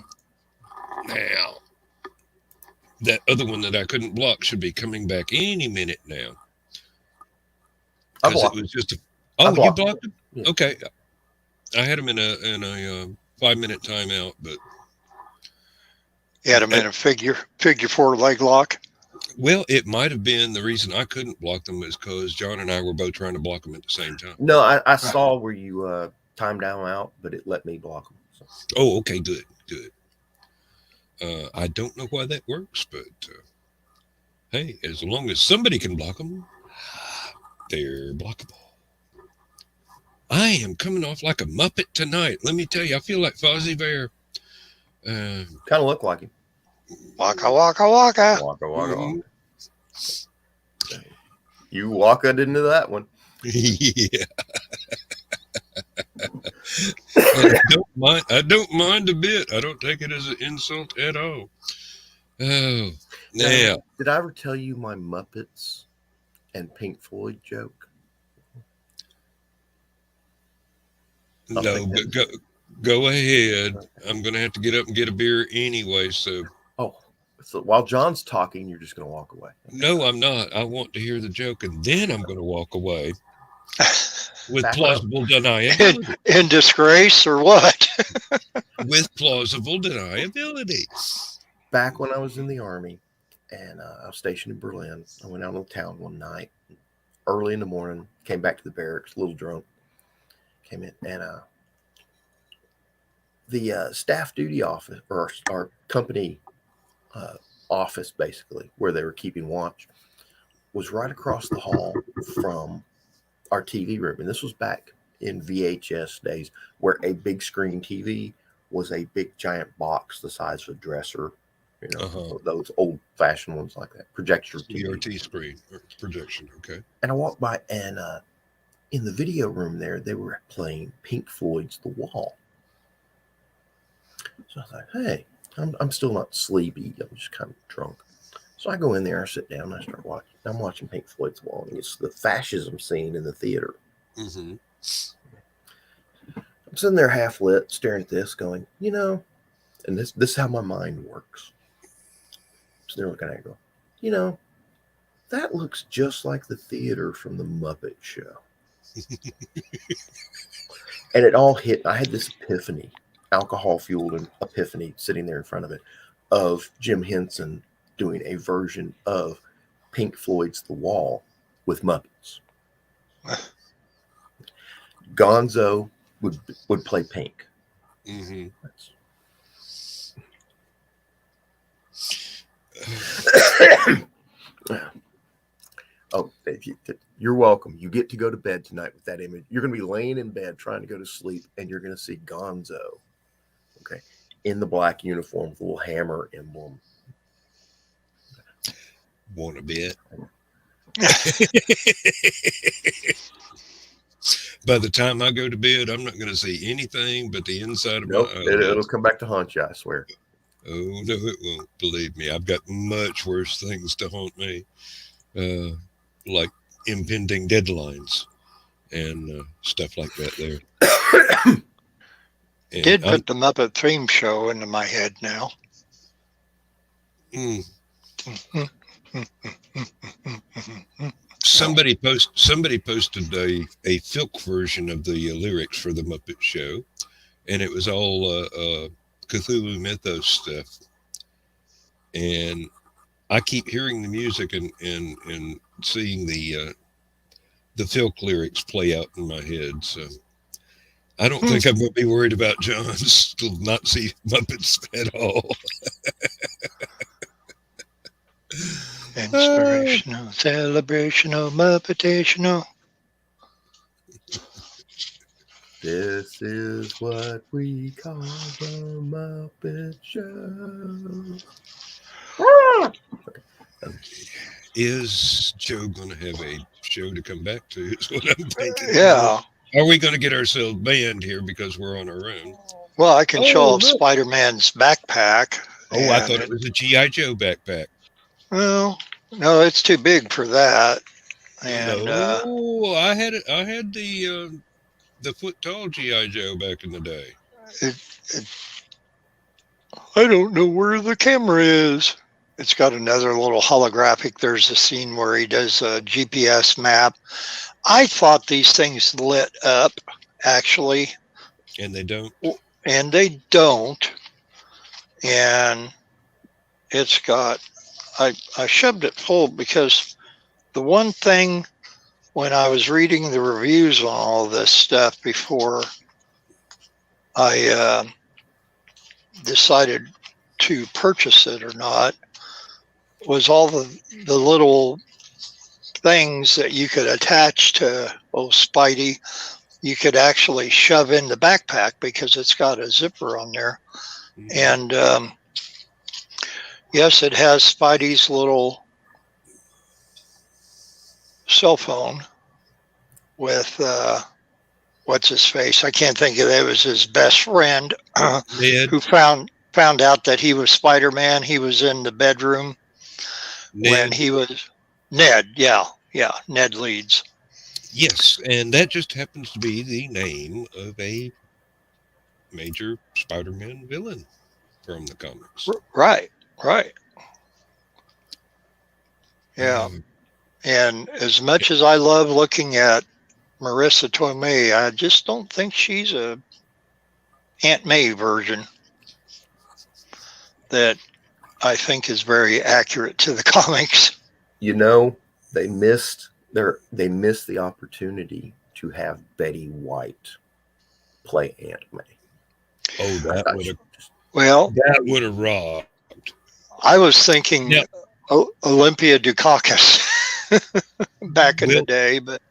that other one that I couldn't block should be coming back any minute now. I Because it blocked was just a. I Oh, you blocked blocked him? Yeah. Okay. I had him in a 5-minute timeout, but You had him in a figure 4 leg lock. well, it might have been the reason I couldn't block them was because John and I were both trying to block them at the same time. No, I saw where you timed down out, but it let me block them. So. Oh, okay, good. I don't know why that works, but hey, as long as somebody can block them, they're blockable. I am coming off like a Muppet tonight. Let me tell you, I feel like Fozzie Bear. Kind of look like him. Waka, waka, waka. Waka, waka, Mhm. waka. You walked into that one. Yeah. I don't mind a bit. I don't take it as an insult at all. Oh, now, Did I ever tell you my Muppets and Pink Floyd joke? no, but go ahead. I'm going to have to get up and get a beer anyway. So, So while John's talking, you're just going to walk away. no, I'm not. I want to hear the joke, and then I'm going to walk away with Back plausible deniability. In disgrace or what? With plausible deniability. Back when I was in the Army and I was stationed in Berlin, I went out on the town one night, early in the morning, came back to the barracks, a little drunk, came in, and the staff duty office, or our company office, basically, where they were keeping watch, was right across the hall from our TV room. And this was back in VHS days, where a big screen TV was a big giant box the size of a dresser, those old-fashioned ones like that, projector TV. CRT screen or projection, okay. And I walked by, and in the video room there, they were playing Pink Floyd's The Wall. So I was like, hey, I'm still not sleepy. I'm just kind of drunk. So I go in there, I sit down, I start watching. I'm watching Pink Floyd's The Wall, and it's the fascism scene in the theater. Mm-hmm. I'm sitting there half lit, staring at this, going, and this is how my mind works. So they're looking at it, go, that looks just like the theater from the Muppet Show. And it all hit. I had this epiphany, alcohol-fueled epiphany sitting there in front of it, of Jim Henson doing a version of Pink Floyd's The Wall with Muppets. Gonzo would play Pink. Mm-hmm. Oh, you're welcome. You get to go to bed tonight with that image. You're going to be laying in bed trying to go to sleep, and you're going to see Gonzo, okay, in the black uniform with a little hammer emblem. Want a bit? By the time I go to bed, I'm not going to see anything but the inside of my Nope, it'll eyelids. come back to haunt you, I swear. Oh no, it won't. Believe me, I've got much worse things to haunt me, uh, like impending deadlines and stuff like that. There, and Did put the Muppet theme show into my head now. mm, somebody posted a filk version of the lyrics for the Muppet Show, and it was all Cthulhu mythos stuff. And I keep hearing the music and seeing the filk lyrics play out in my head. So I don't think I'm going to be worried about John's Nazi Muppets at all. Inspirational, celebrational, Muppetational. This is what we call the Muppet Show. Is Joe going to have a show to come back to? Is what I'm thinking. Yeah. Are we going to get ourselves banned here because we're on our own? Well, I can show off look. Spider-Man's backpack. Oh, I thought it was a G.I. Joe backpack. Well, no, it's too big for that. And no, I had it. I had the foot tall G.I. Joe back in the day. I don't know where the camera is. It's got another little holographic. There's a scene where he does a GPS map. I thought these things lit up, actually. And they don't. And they don't. And it's got, I shoved it full because the one thing when I was reading the reviews on all this stuff before I decided to purchase it or not was all the little things that you could attach to Spidey. You could actually shove in the backpack because it's got a zipper on there. And yes, it has Spidey's little cell phone with what's his face? I can't think of it. It was his best friend who found out that he was Spider-Man. He was in the bedroom when he was Ned. Yeah, Ned Leeds. Yes, and that just happens to be the name of a major Spider-Man villain from the comics. Right. Yeah. And as much as I love looking at Marissa Tomei, I just don't think she's a Aunt May version that I think is very accurate to the comics. You know, they missed the opportunity to have Betty White play Aunt May. Oh, that would have rocked. I was thinking Olympia Dukakis back in the day, but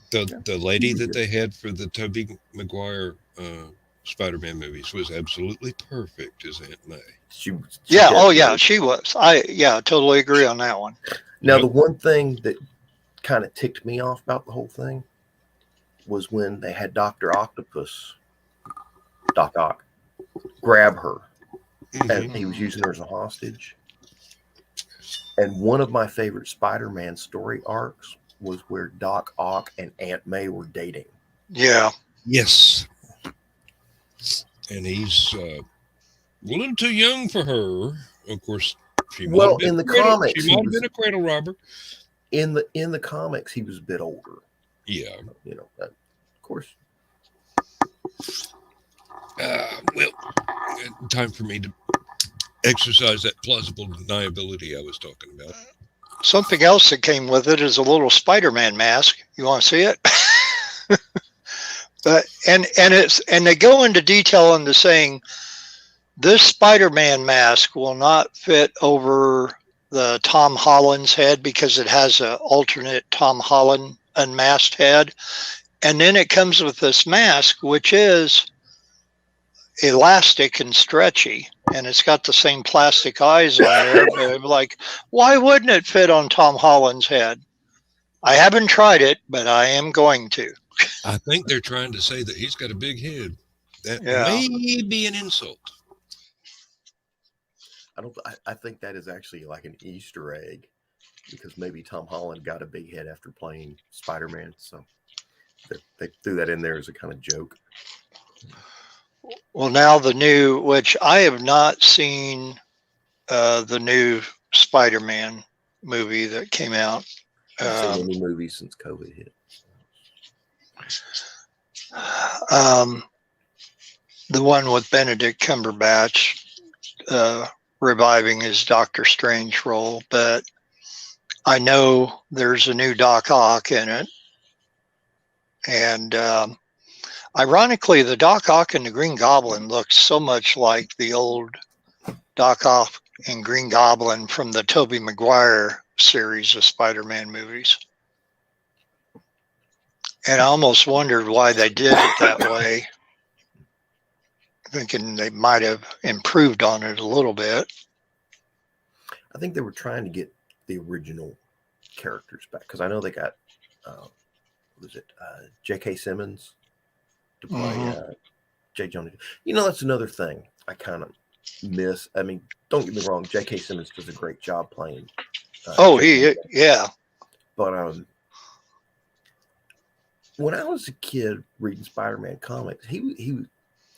the lady that they had for the Tobey Maguire Spider-Man movies was absolutely perfect as Aunt May. She was. I totally agree on that one. Now, the one thing that kind of ticked me off about the whole thing was when they had Dr. Octopus, Doc Ock, grab her, and he was using her as a hostage. And one of my favorite Spider-Man story arcs was where Doc Ock and Aunt May were dating. Yeah. Yes. And he's a little too young for her. Of course, in the comics, she might have been a cradle robber. In the comics, he was a bit older. Yeah. Of course. Well, time for me to exercise that plausible deniability I was talking about. Something else that came with it is a little Spider-Man mask. You want to see it? And they go into detail into saying this Spider-Man mask will not fit over the Tom Holland's head because it has an alternate Tom Holland unmasked head. And then it comes with this mask, which is elastic and stretchy, and it's got the same plastic eyes on there. But I'm like, why wouldn't it fit on Tom Holland's head? I haven't tried it, but I am going to. I think they're trying to say that he's got a big head. That Yeah. may be an insult. I think that is actually like an Easter egg because maybe Tom Holland got a big head after playing Spider-Man, so they threw that in there as a kind of joke. Well, now the new, which I have not seen, the new Spider-Man movie that came out. I haven't seen any movies since COVID hit. The one with Benedict Cumberbatch reviving his Doctor Strange role, but I know there's a new Doc Ock in it. And ironically, the Doc Ock and the Green Goblin looks so much like the old Doc Ock and Green Goblin from the Tobey Maguire series of Spider-Man movies. And I almost wondered why they did it that way, thinking they might have improved on it a little bit. I think they were trying to get the original characters back because I know they got J.K. Simmons to play J. Jonah. You know, that's another thing I kind of miss. I mean, don't get me wrong, J.K. Simmons does a great job playing. Yeah. But when I was a kid reading Spider-Man comics,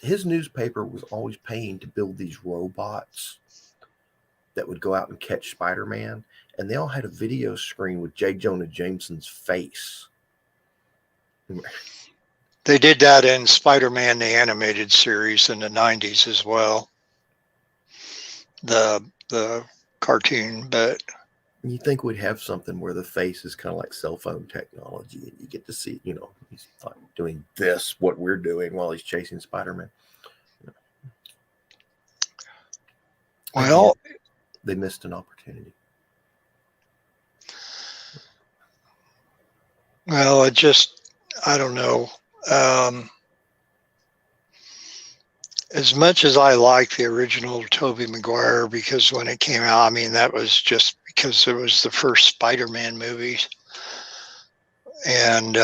his newspaper was always paying to build these robots that would go out and catch Spider-Man, and they all had a video screen with J. Jonah Jameson's face. They did that in Spider-Man, the animated series in the 90s as well. The cartoon, but you think we'd have something where the face is kind of like cell phone technology and you get to see, you know, he's like doing this, what we're doing while he's chasing Spider-Man. Well, they missed an opportunity. Well, I don't know. As much as I like the original Tobey Maguire, because when it came out, I mean, that was just because it was the first Spider-Man movie. And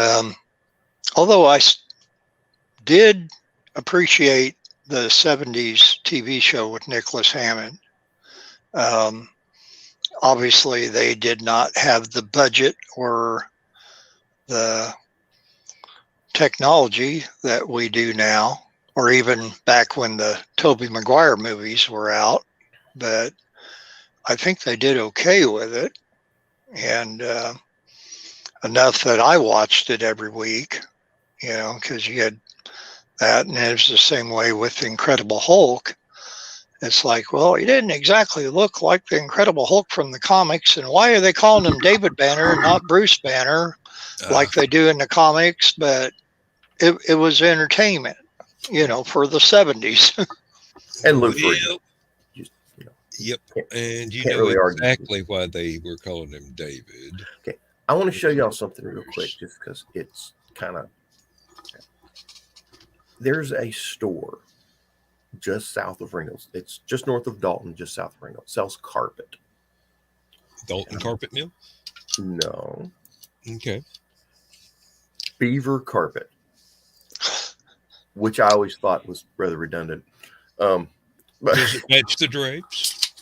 although I did appreciate the 70s TV show with Nicholas Hammond, obviously they did not have the budget or the technology that we do now, or even back when the Tobey Maguire movies were out, but I think they did okay with it, and enough that I watched it every week, you know, because you had that, and it was the same way with the Incredible Hulk. It's like, well, he didn't exactly look like the Incredible Hulk from the comics, and why are they calling him David Banner and not Bruce Banner like they do in the comics? But it was entertainment, you know, for the 70s. And Lou Ferrigno. Well, yep. And you Can't know really argue. exactly why they were calling him David. Okay. I want to show y'all something real quick just because it's kind of... There's a store just south of Ringgold. It's just north of Dalton, just south of Ringgold. It sells carpet. Dalton Carpet Mill? No. Okay. Beaver Carpet, which I always thought was rather redundant. But Does it match the drapes?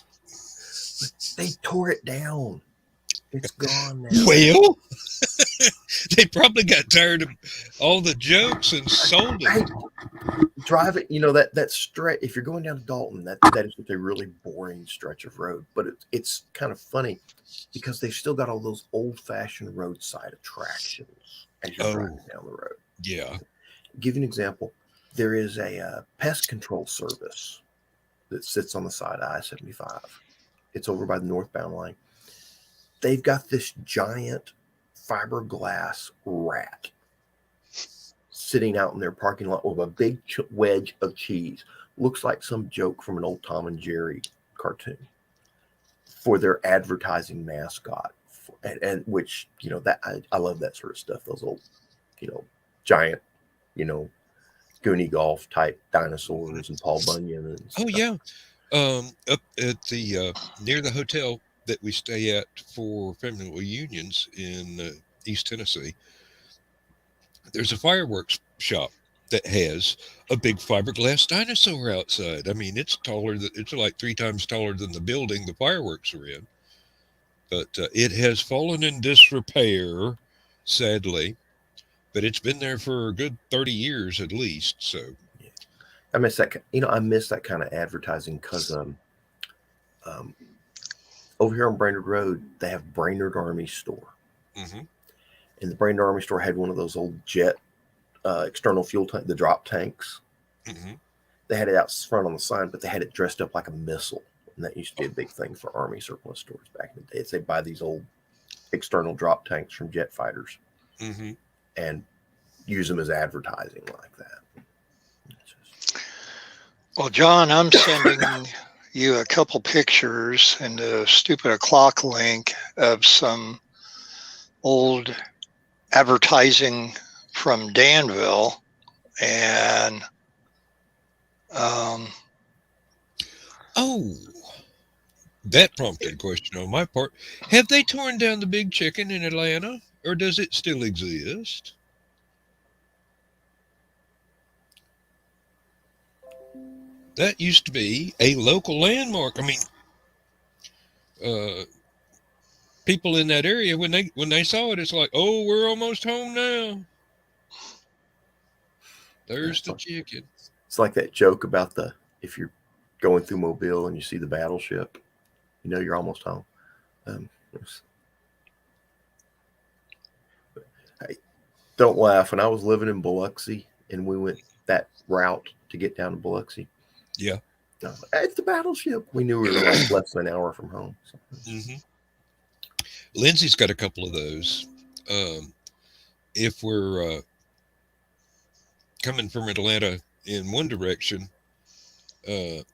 They tore it down. It's gone now. Well, they probably got tired of all the jokes and sold it. Hey, drive it, you know, that stretch. If you're going down to Dalton, that is a really boring stretch of road. But it's kind of funny because they've still got all those old-fashioned roadside attractions as you're driving down the road. Yeah. Give you an example. There is a pest control service that sits on the side of I-75. It's over by the northbound line. They've got this giant fiberglass rat sitting out in their parking lot with a big wedge of cheese. Looks like some joke from an old Tom and Jerry cartoon for their advertising mascot. And which, you know, that I love that sort of stuff. Those old, you know, giant, you know, Goonie Golf type dinosaurs and Paul Bunyan and stuff. Oh yeah. Up at the near the hotel that we stay at for family reunions in East Tennessee, there's a fireworks shop that has a big fiberglass dinosaur outside. I mean, it's like 3 times taller than the building the fireworks are in. But it has fallen in disrepair, sadly. But it's been there for a good 30 years at least. So I miss that. I miss that kind of advertising because over here on Brainerd Road, they have Brainerd Army Store, mhm. and the Brainerd Army Store had one of those old jet external fuel tank, the drop tanks. Mhm. They had it out front on the sign, but they had it dressed up like a missile, and that used to be a big thing for Army surplus stores back in the day. They buy these old external drop tanks from jet fighters Mhm. and use them as advertising like that. Well, John, I'm sending you a couple pictures and the stupid o'clock link of some old advertising from Danville, and Oh, that prompted a question on my part. Have they torn down the Big Chicken in Atlanta, or does it still exist? That used to be a local landmark. I mean, uh, people in that area when they saw it, it's like, oh, we're almost home now. There's the chicken. It's like that joke about if you're going through Mobile and you see the battleship, you know you're almost home. Hey, don't laugh. When I was living in Biloxi and we went that route to get down to Biloxi, Yeah. It's the battleship. We knew we were like less than an hour from home. So. Mm-hmm. Lindsay's got a couple of those. If we're coming from Atlanta in one direction, and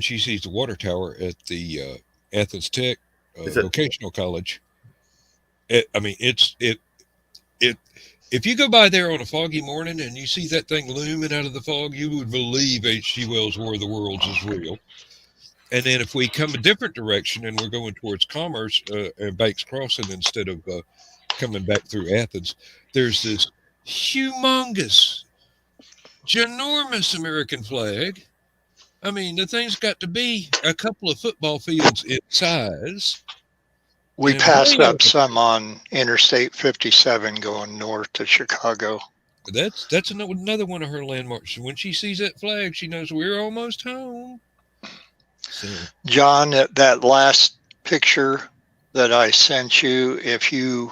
she sees the water tower at the Athens Tech Vocational College, if you go by there on a foggy morning and you see that thing looming out of the fog, you would believe H.G. Wells' War of the Worlds is real. And then if we come a different direction and we're going towards Commerce and Banks Crossing instead of coming back through Athens, there's this humongous, ginormous American flag. I mean, the thing's got to be a couple of football fields in size. We passed up some on Interstate 57 going north to Chicago. That's another one of her landmarks. When she sees that flag, she knows we're almost home. So. John, that last picture that I sent you, if you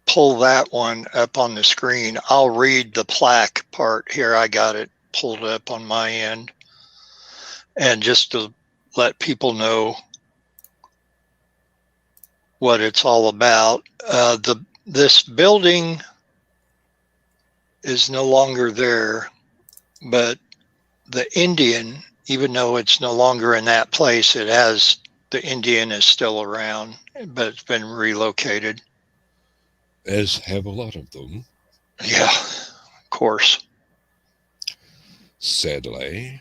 pull that one up on the screen, I'll read the plaque part here. I got it pulled up on my end. And just to let people know what it's all about. This building is no longer there, but the Indian, even though it's no longer in that place, the Indian is still around, but it's been relocated. As have a lot of them. Yeah, of course. Sadly.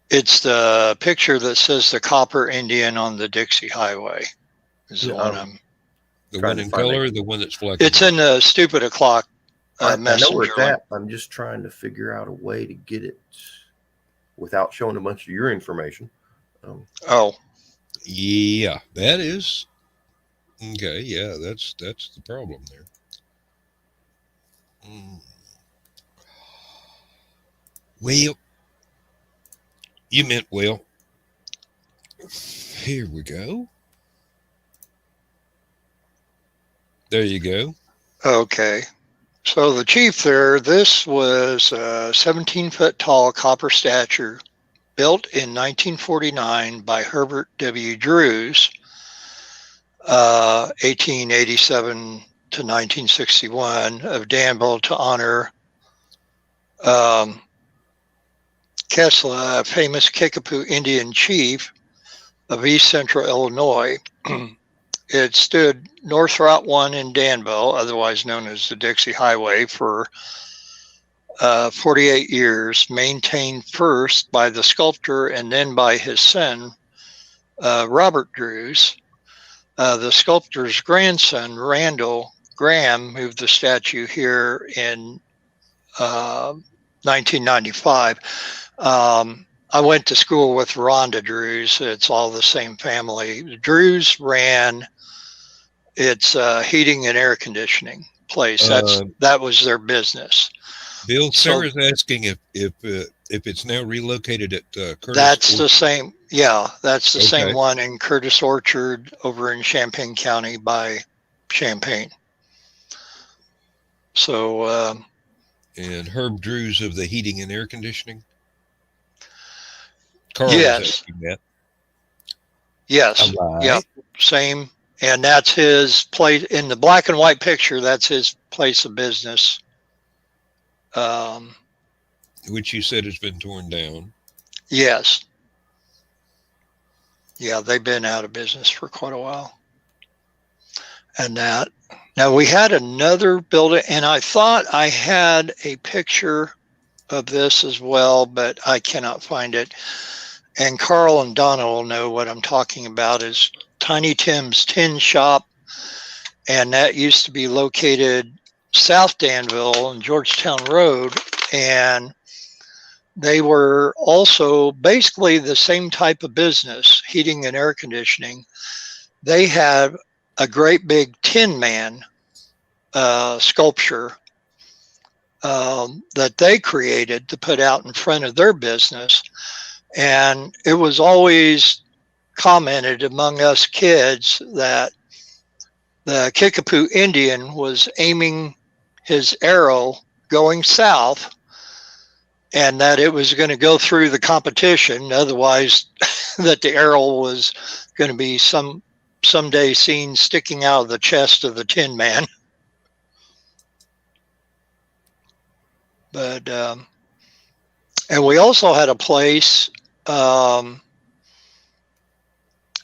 It's the picture that says the Copper Indian on the Dixie Highway. Is the one in color, the one that's black. It's in the stupid o'clock messenger. I know where it's at. I'm just trying to figure out a way to get it without showing a bunch of your information. Yeah, that is okay. Yeah, that's the problem there. Well, you meant well. Here we go. There you go. Okay. So the chief there, this was a 17-foot tall copper statue built in 1949 by Herbert W. Drews, 1887 to 1961, of Danville to honor Kesla, a famous Kickapoo Indian chief of East Central Illinois. It stood North Route 1 in Danville, otherwise known as the Dixie Highway, for 48 years, maintained first by the sculptor and then by his son, Robert Drews. The sculptor's grandson, Randall Graham moved the statue here in 1995. I went to school with Rhonda Drews. It's all the same family. The Drews ran its heating and air conditioning place. That was their business. Bill, Sarah's asking if it's now relocated at Curtis. That's the same. Yeah, that's the same one in Curtis Orchard over in Champaign County by Champaign. So. And Herb Drews of the heating and air conditioning. Carl yes. Was asking that. Yes. Right. Yep. Same. And that's his place in the black and white picture. That's his place of business. Which you said has been torn down. Yes. Yeah, they've been out of business for quite a while. And that. Now we had another building, and I thought I had a picture of this as well, but I cannot find it. And Carl and Donna will know what I'm talking about, is Tiny Tim's Tin Shop. And that used to be located South Danville on Georgetown Road. And they were also basically the same type of business, heating and air conditioning. They had a great big Tin Man sculpture that they created to put out in front of their business. And it was always commented among us kids that the Kickapoo Indian was aiming his arrow going south, and that it was going to go through the competition. Otherwise, that the arrow was going to be someday seen sticking out of the chest of the Tin Man. But and we also had a place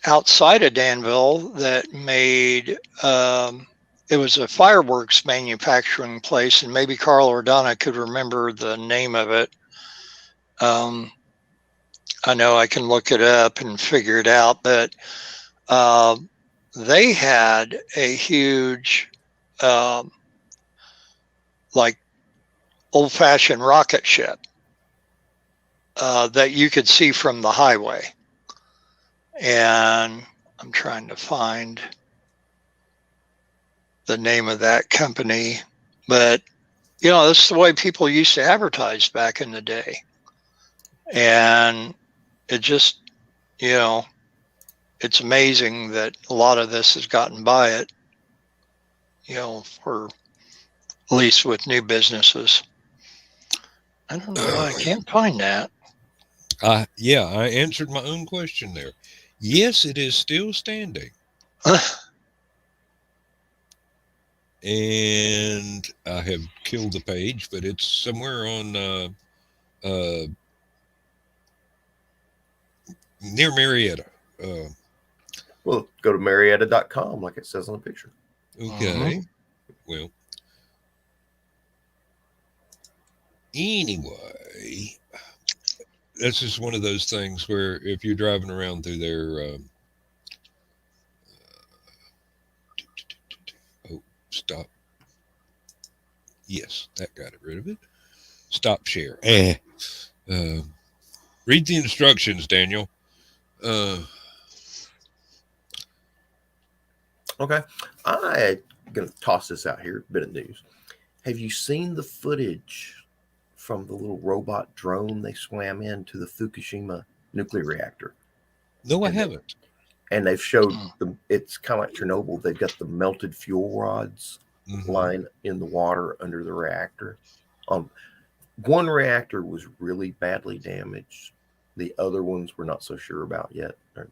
outside of Danville that made it was a fireworks manufacturing place, and maybe Carl or Donna could remember the name of it. I know I can look it up and figure it out, but they had a huge like old-fashioned rocket ship that you could see from the highway. And I'm trying to find the name of that company, but you know, this is the way people used to advertise back in the day. And it just, you know, it's amazing that a lot of this has gotten by it, you know, for at least with new businesses. I don't know why I can't find that. Yeah, I answered my own question there. Yes, it is still standing. And I have killed the page, but it's somewhere on near Marietta. Well, go to marietta.com like it says on the picture. Okay. Well, anyway, that's just one of those things where if you're driving around through there, stop. Yes, that got rid of it. Stop share. Read the instructions, Daniel. Okay. I'm going to toss this out here. Bit of news. Have you seen the footage from the little robot drone they swam into the Fukushima nuclear reactor? No, I haven't. And they've showed them. It's kind of like Chernobyl. They've got the melted fuel rods lying in the water under the reactor. One reactor was really badly damaged. The other ones we're not so sure about yet. But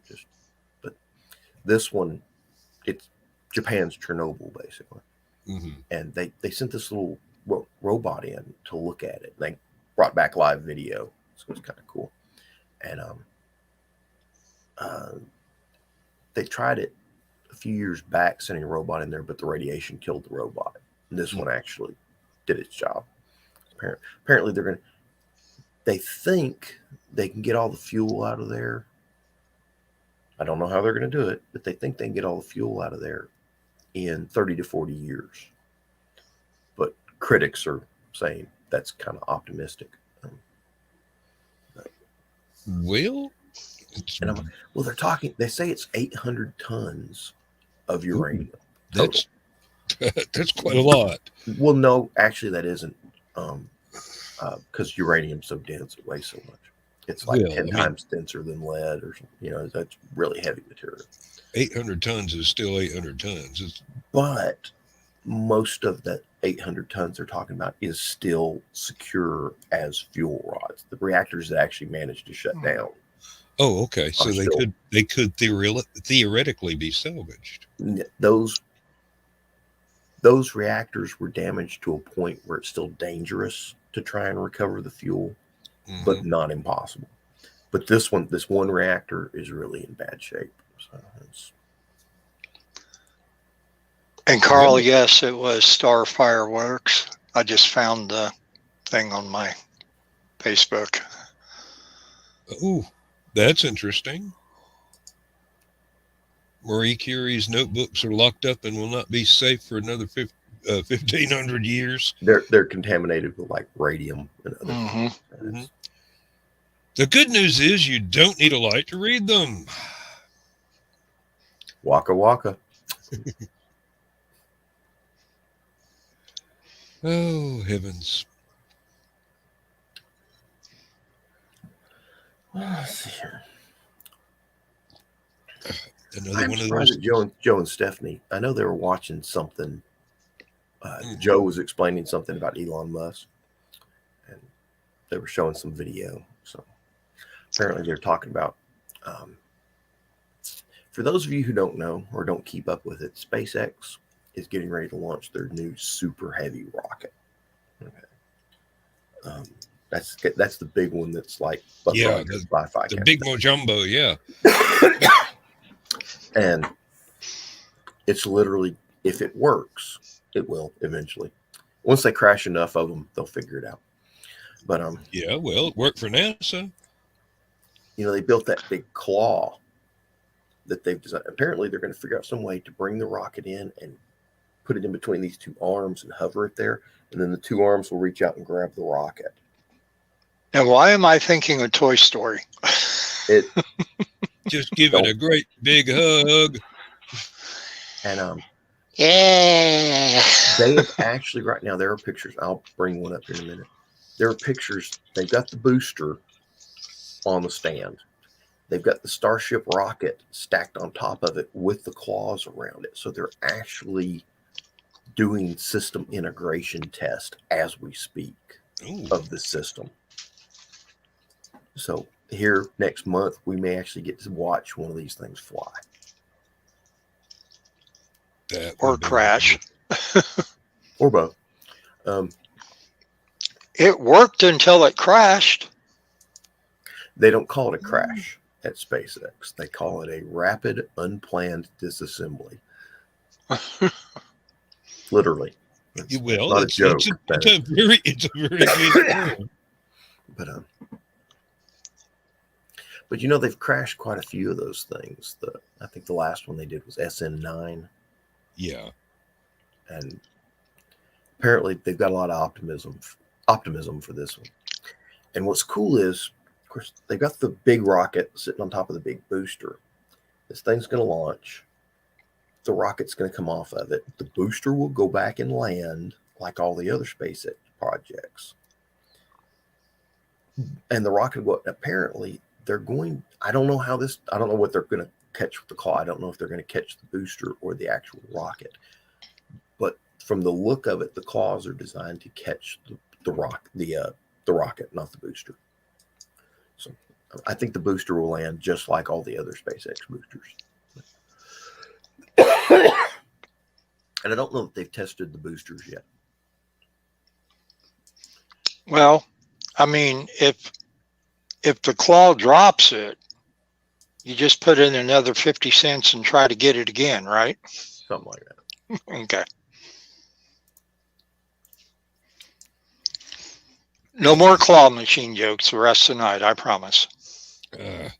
this one, it's Japan's Chernobyl, basically. And they sent this little robot in to look at it. They brought back live video, so it was kind of cool. And they tried it a few years back, sending a robot in there, but the radiation killed the robot. And this one actually did its job. Apparently, they think they can get all the fuel out of there. I don't know how they're going to do it, but they think they can get all the fuel out of there in 30 to 40 years. critics are saying that's kind of optimistic. Well, Well, they're talking. They say it's 800 tons of uranium total. That's quite a lot. Well, no, actually, that isn't, because uranium's so dense, it weighs so much. It's like 10 times denser than lead, or that's really heavy material. 800 tons is still 800 tons. But most of that 800 tons they're talking about is still secure as fuel rods. The reactors that actually managed to shut down. Oh, okay. So they could theoretically be salvaged. Those reactors were damaged to a point where it's still dangerous to try and recover the fuel, but not impossible. But this one reactor is really in bad shape. So and Carl, yes, it was Star Fireworks. I just found the thing on my Facebook. Oh, that's interesting. Marie Curie's notebooks are locked up and will not be safe for another 1,500 years. They're contaminated with like radium and other things. The good news is you don't need a light to read them. Waka waka. Oh, heavens. Let's see here. Another one of those. Joe and Stephanie, I know they were watching something. Joe was explaining something about Elon Musk, and they were showing some video. So apparently they're talking about, for those of you who don't know or don't keep up with it, SpaceX is getting ready to launch their new super heavy rocket. Okay. That's the big one that's like the big Mojumbo, yeah. And it's literally, if it works, it will eventually. Once they crash enough of them, they'll figure it out. But yeah, well, it worked for NASA. They built that big claw that they've designed. Apparently, they're going to figure out some way to bring the rocket in and put it in between these two arms and hover it there, and then the two arms will reach out and grab the rocket. Now, why am I thinking of Toy Story? Just give it a great big hug. And yeah, they have actually, right now, there are pictures. I'll bring one up here in a minute. There are pictures. They've got the booster on the stand. They've got the Starship rocket stacked on top of it with the claws around it. So they're actually doing system integration test as we speak of the system. So here next month, we may actually get to watch one of these things fly. Or crash. Or both. It worked until it crashed. They don't call it a crash at SpaceX. They call it a rapid unplanned disassembly. Literally. You will. Not a joke. It's a very good term. But they've crashed quite a few of those things. I think the last one they did was SN9. Yeah. And apparently they've got a lot of optimism for this one. And what's cool is, of course, they've got the big rocket sitting on top of the big booster. This thing's going to launch. The rocket's going to come off of it. The booster will go back and land like all the other SpaceX projects. And the rocket will, apparently, I don't know what they're going to catch with the claw. I don't know if they're going to catch the booster or the actual rocket. But from the look of it, the claws are designed to catch the rocket, not the booster. So I think the booster will land just like all the other SpaceX boosters. And I don't know if they've tested the boosters yet. Well, I mean, if the claw drops it, you just put in another 50 cents and try to get it again, right? Something like that. Okay. No more claw machine jokes the rest of the night, I promise. As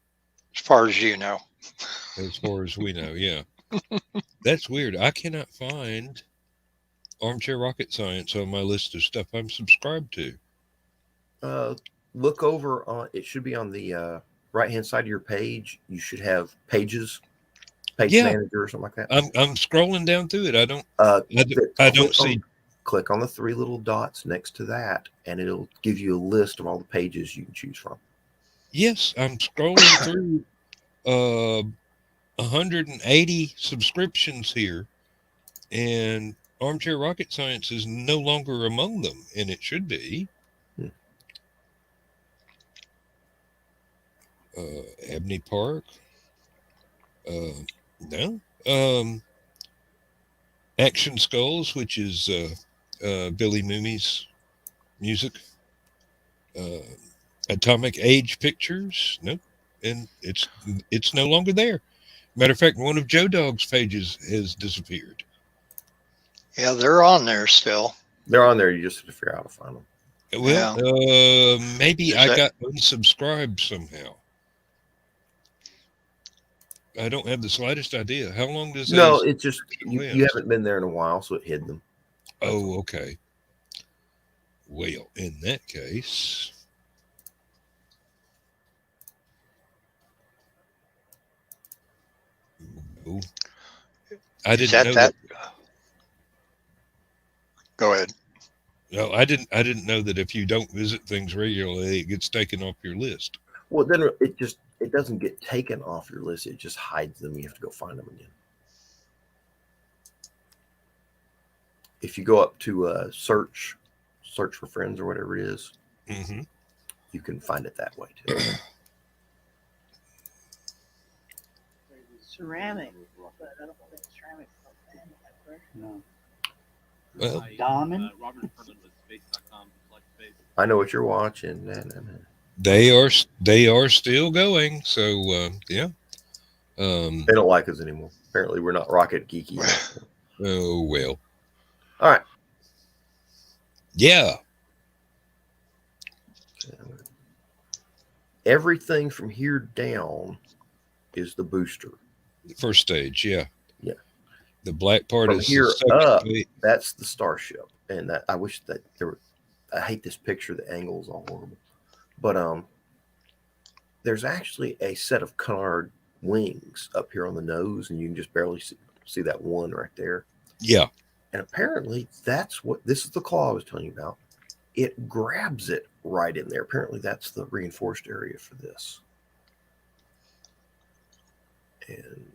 far as you know. As far as we know, yeah. That's weird. I cannot find Armchair Rocket Science on my list of stuff I'm subscribed to. Look over on. It should be on the right hand side of your page. You should have pages, page Yeah, manager or something like that. I'm scrolling down through it. Uh, I don't see. click on the three little dots next to that, and it'll give you a list of all the pages you can choose from. Yes, I'm scrolling through 180 subscriptions here, and Armchair Rocket Science is no longer among them, and it should be. Hmm. Abney Park. No. Action Skulls, which is Billy Mooney's music. Uh, Atomic Age Pictures. Nope. And it's no longer there. Matter of fact, one of Joe Dog's pages has disappeared. Yeah, they're on there still. They're on there. You just have to figure out how to find them. Well, maybe Is I that- got unsubscribed somehow. I don't have the slightest idea. How long does No, those it's just you last? haven't been there in a while, so it hid them. Oh, okay. Well, in that case, no. I Is didn't know that? Go ahead. No, I didn't know that if you don't visit things regularly, it gets taken off your list. Well, then it doesn't get taken off your list. It just hides them. You have to go find them again. If you go up to search for friends or whatever it is, Mm-hmm. you can find it that way too. Ceramic, but I don't think ceramic. No. Well, Diamond. I know what you're watching. Nah. they are still going. So yeah. They don't like us anymore. Apparently, we're not rocket geeky enough. Oh well. All right. Yeah. Everything from here down is the booster. First stage. Yeah. Yeah. The black part From is here the second up, stage. that's the starship. And that, I wish that there were. I hate this picture. The angle is all horrible. But there's actually a set of colored wings up here on the nose, and you can just barely see that one right there. Yeah. And apparently, that's what this is the claw I was telling you about. It grabs it right in there. Apparently, that's the reinforced area for this. And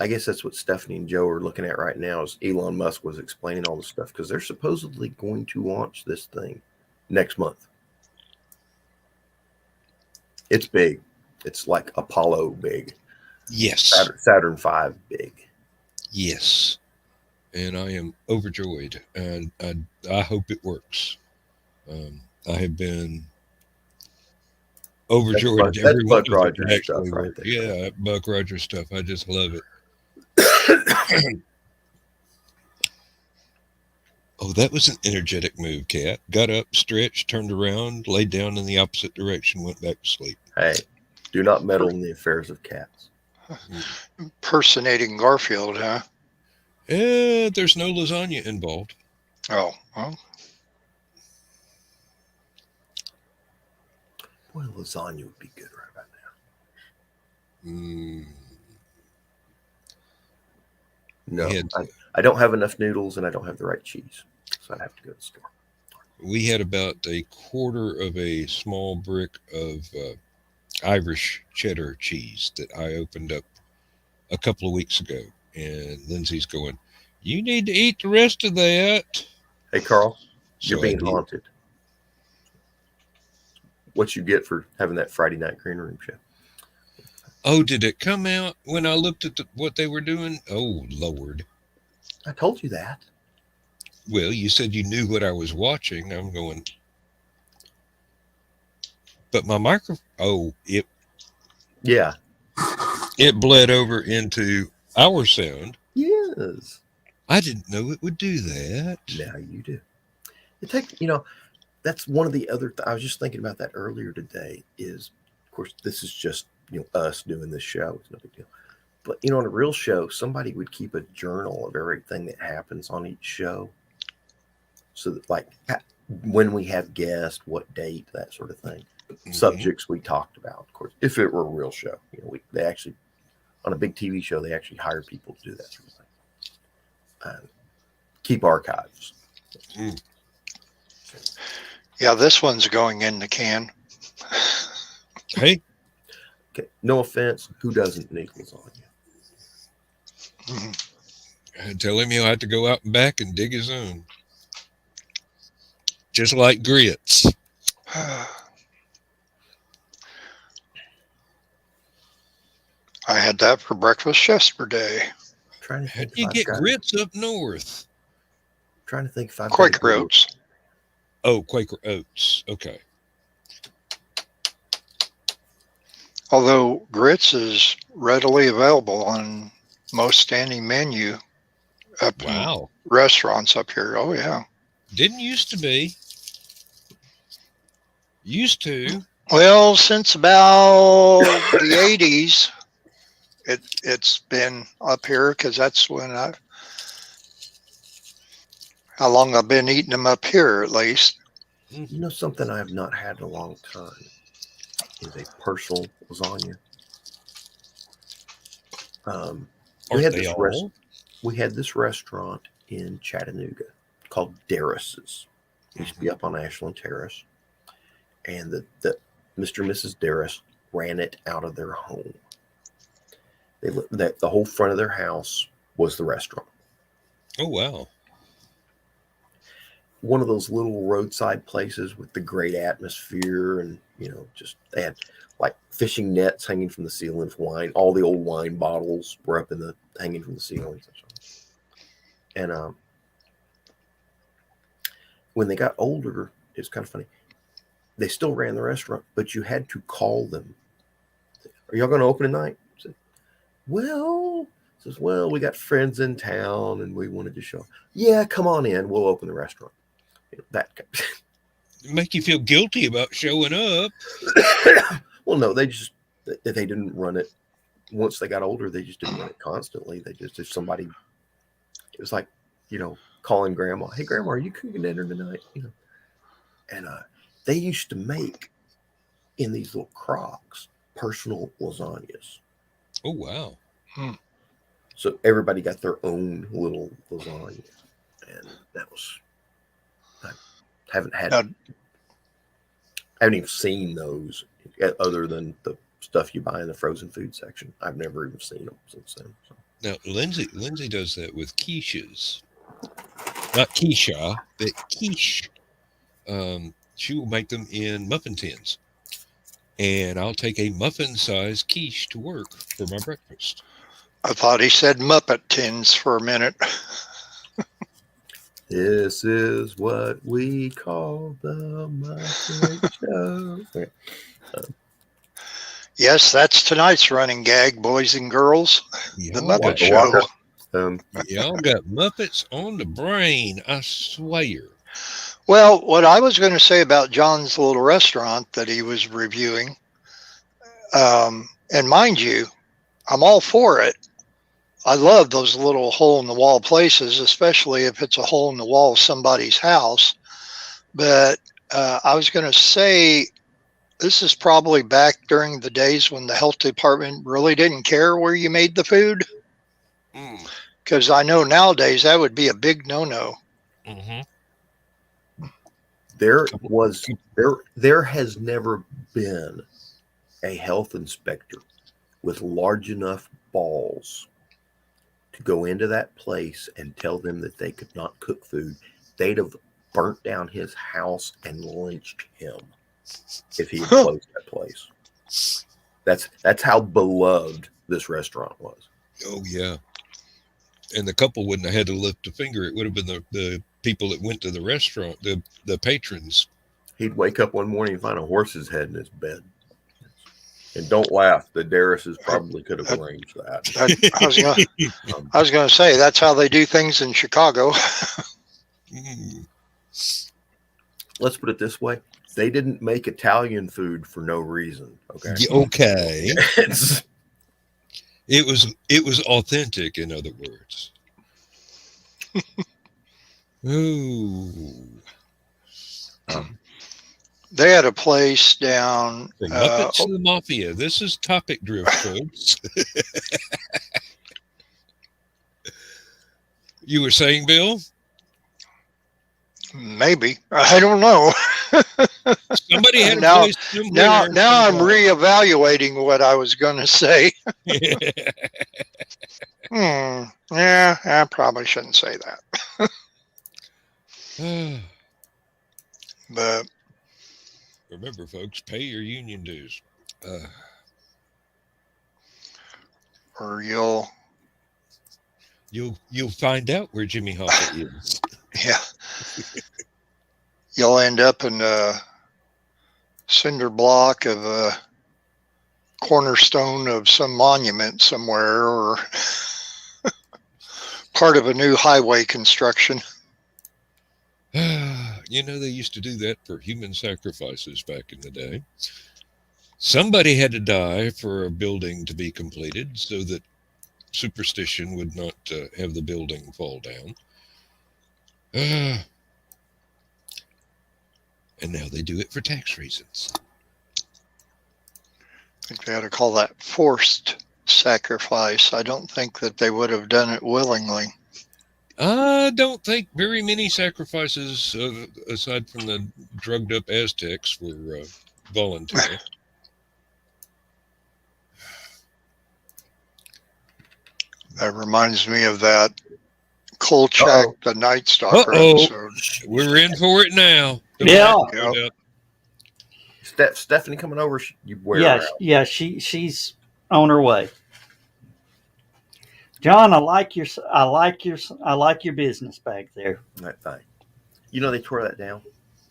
I guess that's what Stephanie and Joe are looking at right now. Is Elon Musk was explaining all this stuff because they're supposedly going to launch this thing next month. It's big. It's like Apollo big. Yes. Saturn V big. Yes. And I am overjoyed, and I hope it works. I have been overjoyed. That's every one Buck of it Rogers actually stuff right worked. there. Yeah, Buck Rogers stuff. I just love it. Oh, that was an energetic move, Cat. Got up, stretched, turned around, laid down in the opposite direction, went back to sleep. Hey, do not meddle in the affairs of cats. Impersonating Garfield, huh? There's no lasagna involved. Oh, well, Boy, lasagna would be good right about now. No, We had, I don't have enough noodles and I don't have the right cheese, so I'd have to go to the store. we had about a quarter of a small brick of Irish cheddar cheese that I opened up a couple of weeks ago. And Lindsay's going, "You need to eat the rest of that." Hey, Carl, So you're I being did. haunted. What you get for having that Friday night green room show? Oh, did it come out when I looked at what they were doing? Oh, Lord. I told you that. Well, you said you knew what I was watching. I'm going, but my microphone, Yeah. it bled over into our sound. Yes. I didn't know it would do that. Now you do. It takes, that's one of the other, I was just thinking about that earlier today is, of course, this is just, us doing this show. It's no big deal. But, on a real show, somebody would keep a journal of everything that happens on each show. So that, like when we have guests, what date, that sort of thing. Mhm. Subjects we talked about, of course. If it were a real show, they actually on a big TV show they actually hire people to do that sort of thing. Keep archives. Mm. Yeah, this one's going in the can. Hey, Okay, no offense. Who doesn't need lasagna? tell him he'll have to go out and back and dig his own. Just like grits. I had that for breakfast yesterday. Trying to How think do you if I've get got grits up north? Trying to think if I've Quaker got a- oats. Oh, Quaker Oats. Okay. Although grits is readily available on most standing menu up in Wow. restaurants up here. Oh yeah. Didn't used to be. Used to. Well, since about the 80s, it's been up here because that's when how long I've been eating them up here at least. You know something I have not had in a long time is a personal lasagna. We Aren't had they this all? we had this restaurant in Chattanooga called Darris's. It used to be up on Ashland Terrace, and the Mr. and Mrs. Darris ran it out of their home. The whole front of their house was the restaurant. Oh, wow. One of those little roadside places with the great atmosphere, and just they had like fishing nets hanging from the ceiling of wine. All the old wine bottles were up hanging from the ceiling. And when they got older, it's kind of funny. They still ran the restaurant, but you had to call them. Are y'all going to open tonight? Said, well, we got friends in town and we wanted to show. Yeah, come on in. We'll open the restaurant. That Make you feel guilty about showing up. well, no, they didn't run it. Once they got older, they just didn't run it constantly. They just, if somebody, it was like, calling grandma, hey, grandma, are you cooking dinner tonight? And they used to make in these little crocks personal lasagnas. Oh, wow. So everybody got their own little lasagna. And that was, I haven't even seen those other than the stuff you buy in the frozen food section. I've never even seen them since then. So. Now, Lindsay does that with quiches. Not quiche, but quiche. She will make them in muffin tins. And I'll take a muffin-sized quiche to work for my breakfast. I thought he said Muppet tins for a minute. This is what we call the Muppet Show. Okay. Yes, that's tonight's running gag, boys and girls. The Muppet Waka Show. waka. Y'all got Muppets on the brain, I swear. Well, what I was going to say about John's little restaurant that he was reviewing, and mind you, I'm all for it. I love those little hole-in-the-wall places, especially if it's a hole in the wall of somebody's house. But I was going to say, this is probably back during the days when the health department really didn't care where you made the food. Because I know nowadays that would be a big no-no. Mm-hmm. There has never been a health inspector with large enough balls to go into that place and tell them that they could not cook food. They'd have burnt down his house and lynched him if he had closed that place. That's how beloved this restaurant was. Oh, yeah. And the couple wouldn't have had to lift a finger. It would have been the people that went to the restaurant, the patrons. He'd wake up one morning and find a horse's head in his bed. And don't laugh. The Darrises probably could have arranged that. I was going to say, that's how they do things in Chicago. Let's put it this way. They didn't make Italian food for no reason. Okay. Okay. It was authentic, in other words. Ooh. They had a place down. From Muppets to the Mafia. This is topic drift, folks. You were saying, Bill? Maybe, I don't know. Somebody had a now, place somewhere. now I'm reevaluating what I was going to say. Yeah, I probably shouldn't say that. But remember, folks, pay your union dues. Or you'll find out where Jimmy Hoffa is. Yeah. You'll end up in a cinder block of a cornerstone of some monument somewhere, or part of a new highway construction. You know, they used to do that for human sacrifices back in the day. Somebody had to die for a building to be completed so that superstition would not have the building fall down. And now they do it for tax reasons. I think they ought to call that forced sacrifice. I don't think that they would have done it willingly. I don't think very many sacrifices, aside from the drugged up Aztecs, were voluntary. That reminds me of that Kolchak, the Night Stalker episode. We're in for it now. Yep. Stephanie coming over. You wear her out. Yeah, she's on her way. John, I like your business back there. That thing. You know they tore that down.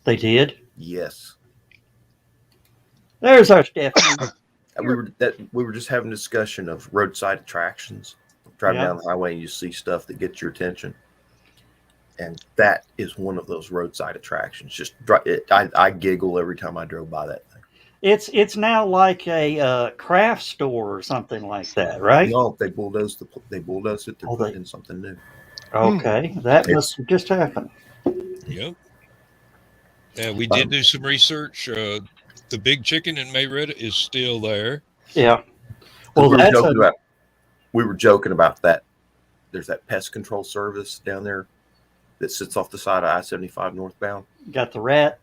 They did. Yes. There's our Stephanie. we were just having a discussion of roadside attractions. Driving down the highway and you see stuff that gets your attention, and that is one of those roadside attractions. I giggle every time I drove by that thing. It's now like a craft store or something like that, right? No, they bulldozed it. They're putting in something new. Okay, that must have just happened. Yep. Yeah, we did do some research. The Big Chicken in Mayretta is still there. Yeah. Well, we were joking about that. There's that pest control service down there that sits off the side of I-75 northbound. Got the rat.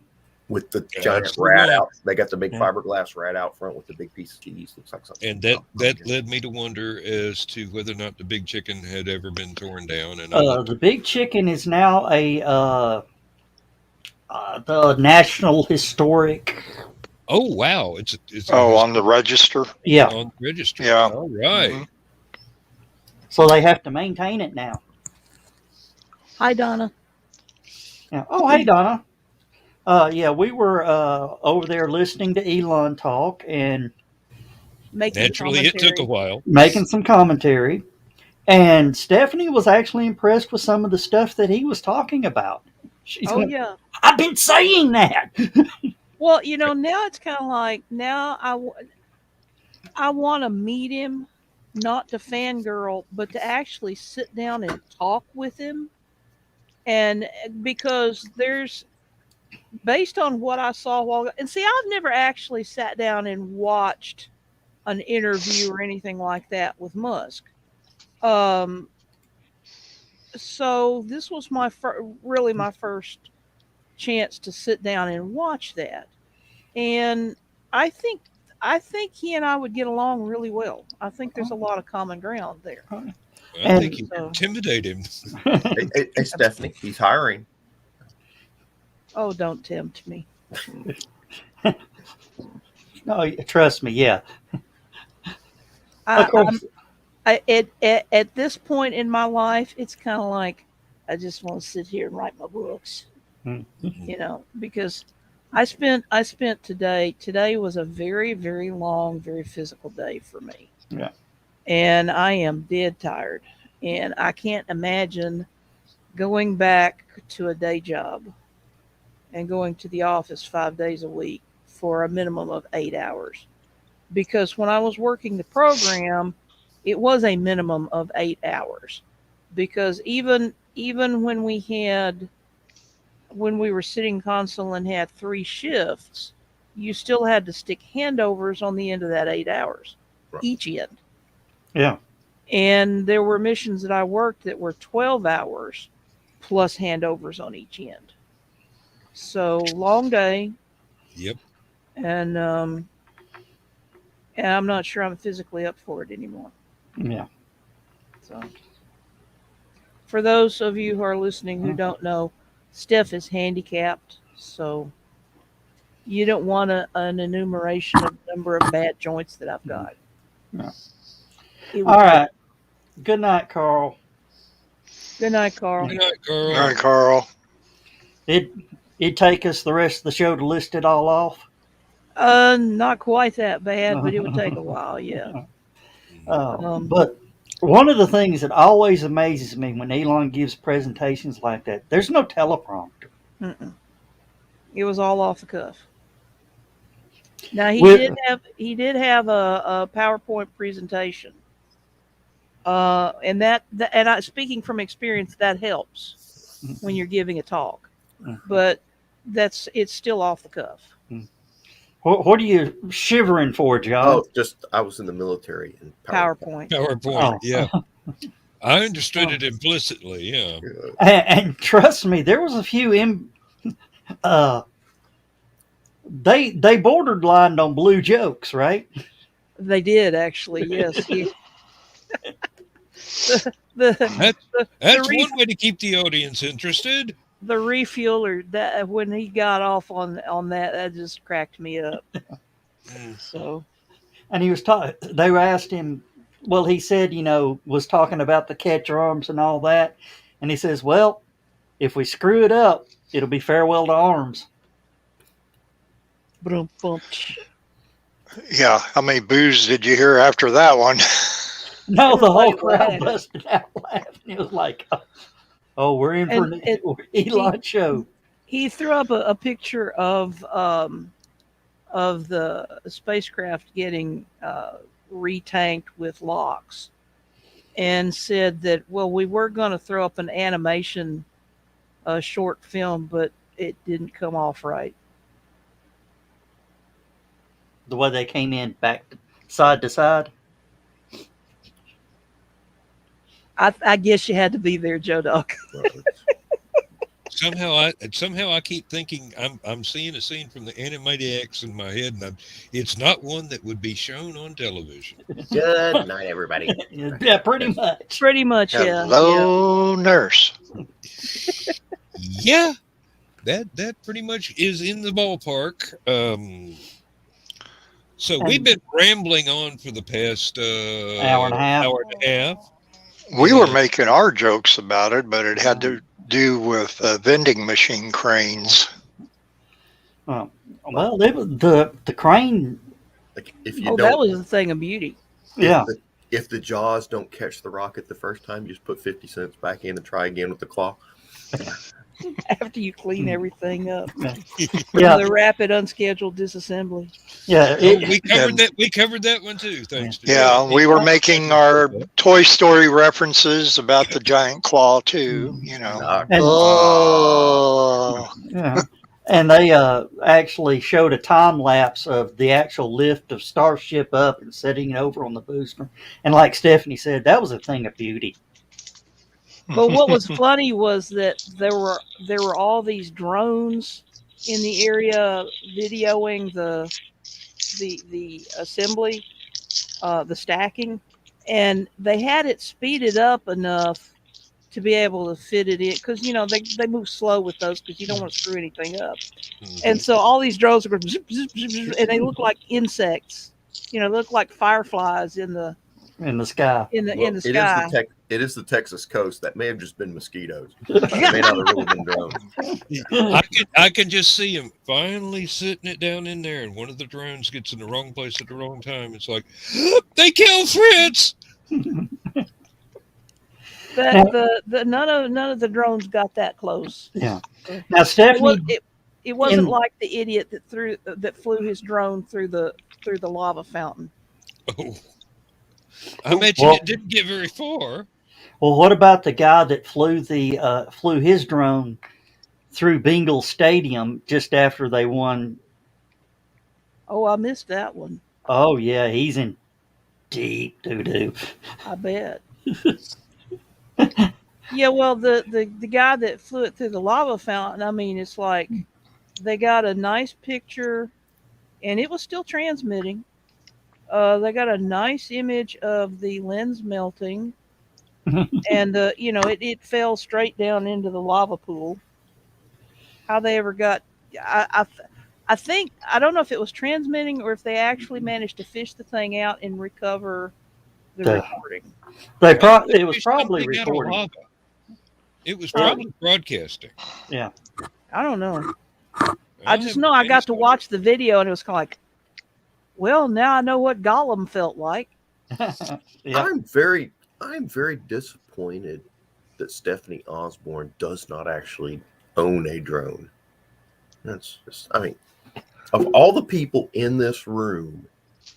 With the giant rat out. They got the big fiberglass rat out front with the big piece of cheese. Looks like something. And that led me to wonder as to whether or not the Big Chicken had ever been torn down. And the Big Chicken is now the National Historic. Oh, wow. It's on the register? Yeah. On the register. Yeah. All right. Mm-hmm. So they have to maintain it now. Hi, Donna. Yeah. Oh, hey, Donna. We were over there listening to Elon talk and naturally it took a while. Making some commentary. And Stephanie was actually impressed with some of the stuff that he was talking about. Yeah. I've been saying that. Well, now it's kind of like, now I want to meet him, not to fangirl, but to actually sit down and talk with him. And because based on what I saw a while ago, and see, I've never actually sat down and watched an interview or anything like that with Musk. So this was really my first chance to sit down and watch that. And I think he and I would get along really well. I think there's a lot of common ground there. I think you intimidate him. Hey, Stephanie, he's hiring. Oh, don't tempt me. No, trust me. Yeah. Of course. At this point in my life, it's kind of like I just want to sit here and write my books. Mm-hmm. Because I spent today. Today was a very, very long, very physical day for me. Yeah. And I am dead tired. And I can't imagine going back to a day job and going to the office 5 days a week for a minimum of 8 hours. Because when I was working the program, it was a minimum of 8 hours. Because even when we had when we were sitting console and had 3 shifts, you still had to stick handovers on the end of that 8 hours, Right. each end. Yeah. And there were missions that I worked that were 12 hours plus handovers on each end. So long day, Yep. and I'm not sure I'm physically up for it anymore. Yeah. So, for those of you who are listening who don't know, Steph is handicapped, so you don't want an enumeration of the number of bad joints that I've got. Yeah. It All would right. Good night, Carl. Good night, Carl. Good night, Carl. All right, Carl. It'd take us the rest of the show to list it all off. Not quite that bad, but it would take a while. Yeah. But one of the things that always amazes me when Elon gives presentations like that, there's no teleprompter. Mm-mm. It was all off the cuff. Now he With- did have a PowerPoint presentation, and speaking from experience, that helps when you're giving a talk. But it's still off the cuff. What are you shivering for, John? Oh, just I was in the military and PowerPoint. PowerPoint. Oh. Yeah. I understood it implicitly. Yeah. And trust me, there was a few they borderlined on blue jokes, right? They did actually, yes. The That's one way to keep the audience interested. the refueler, that when he got off on that just cracked me up. So And he was they were asked him, well, he said, was talking about the catch arms and all that. And he says, well, if we screw it up, it'll be farewell to arms. Yeah, how many boos did you hear after that one? No, the whole Everybody crowd laughed. busted out laughing. It was like, oh, we're in for an Elon show. he threw up a picture of the spacecraft getting retanked with locks, and said that, well, we were going to throw up an animation short film, but it didn't come off right. The way they came in back side to side. I guess you had to be there, Joe Doc. Somehow I keep thinking I'm seeing a scene from the Animaniacs in my head, and it's not one that would be shown on television. Good night, everybody. Yeah, pretty much. Pretty much, yeah. Hello, nurse. Yeah, that pretty much is in the ballpark. So we've been rambling on for the past Hour and a half. We were making our jokes about it, but it had to do with vending machine cranes. Well, the crane. Like if you Oh, don't, that was a thing of beauty. Yeah. if the jaws don't catch the rocket the first time, you just put 50 cents back in and try again with the claw. After you clean everything up. Yeah. The rapid unscheduled disassembly. Yeah. We covered that one too. Thanks to Yeah, Joe. we were making our Toy Story references about the giant claw too. Nah, And- Oh, Yeah. And they actually showed a time lapse of the actual lift of Starship up and setting it over on the booster. And like Stephanie said, that was a thing of beauty. But what was funny was that there were all these drones in the area videoing the assembly, the stacking, and they had it speeded up enough to be able to fit it in, because they move slow with those because you don't want to screw anything up. And so all these drones are going zip, zip, zip, zip, and they look like insects. Look like fireflies in the sky. in the well, sky. it is the Texas coast. That may have just been mosquitoes. It may not have really been drones. I can just see him finally sitting it down in there, and one of the drones gets in the wrong place at the wrong time. It's like, they killed Fritz. None of the drones got that close. Yeah. Now, Stephanie, It wasn't like the idiot that flew his drone through the lava fountain. Oh, I imagine it didn't get very far. well, what about the guy that flew his drone through Bengal Stadium just after they won. Oh, I missed that one. Oh yeah, he's in deep doo doo. I bet. Yeah, well, the guy that flew it through the lava fountain, I mean, it's like they got a nice picture, and it was still transmitting. They got a nice image of the lens melting, and it fell straight down into the lava pool. How they ever got, I think I don't know if it was transmitting or if they actually managed to fish the thing out and recover the The- recording. It was probably Something out of recording. lava. It was Huh? probably broadcasting. Yeah. I don't know. I just know I got to watch. watch the video, and it was kind of like, well, now I know what Gollum felt like. Yeah. I'm very disappointed that Stephanie Osborne does not actually own a drone. That's just, I mean, of all the people in this room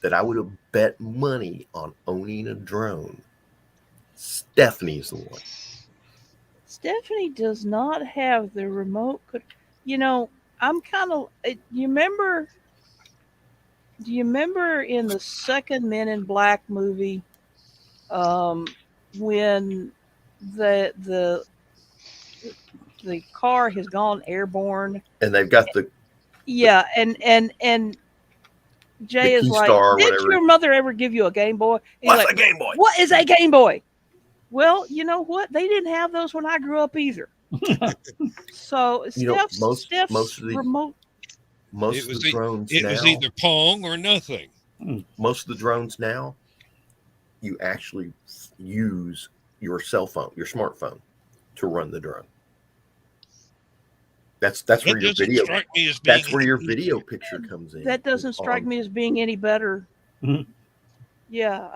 that I would have bet money on owning a drone, Stephanie's the one. Stephanie does not have the remote. I'm kind of. Do you remember in the second Men in Black movie, when the the car has gone airborne? And they've got the Yeah, and Jay is like, Keystar or "Did whatever. your mother ever give you a Game Boy?" And he's What's like, a Game Boy? "What is a Game Boy?" Well, you know what? They didn't have those when I grew up either. So Steph's most of the remote. most of the drones It now, was either Pong or nothing. most of the drones now, you actually use your cell phone, your smartphone, to run the drone. That's where That your doesn't video. strike me as being That's where your any- video picture comes in. That doesn't strike me as being any better. Mhm. Yeah,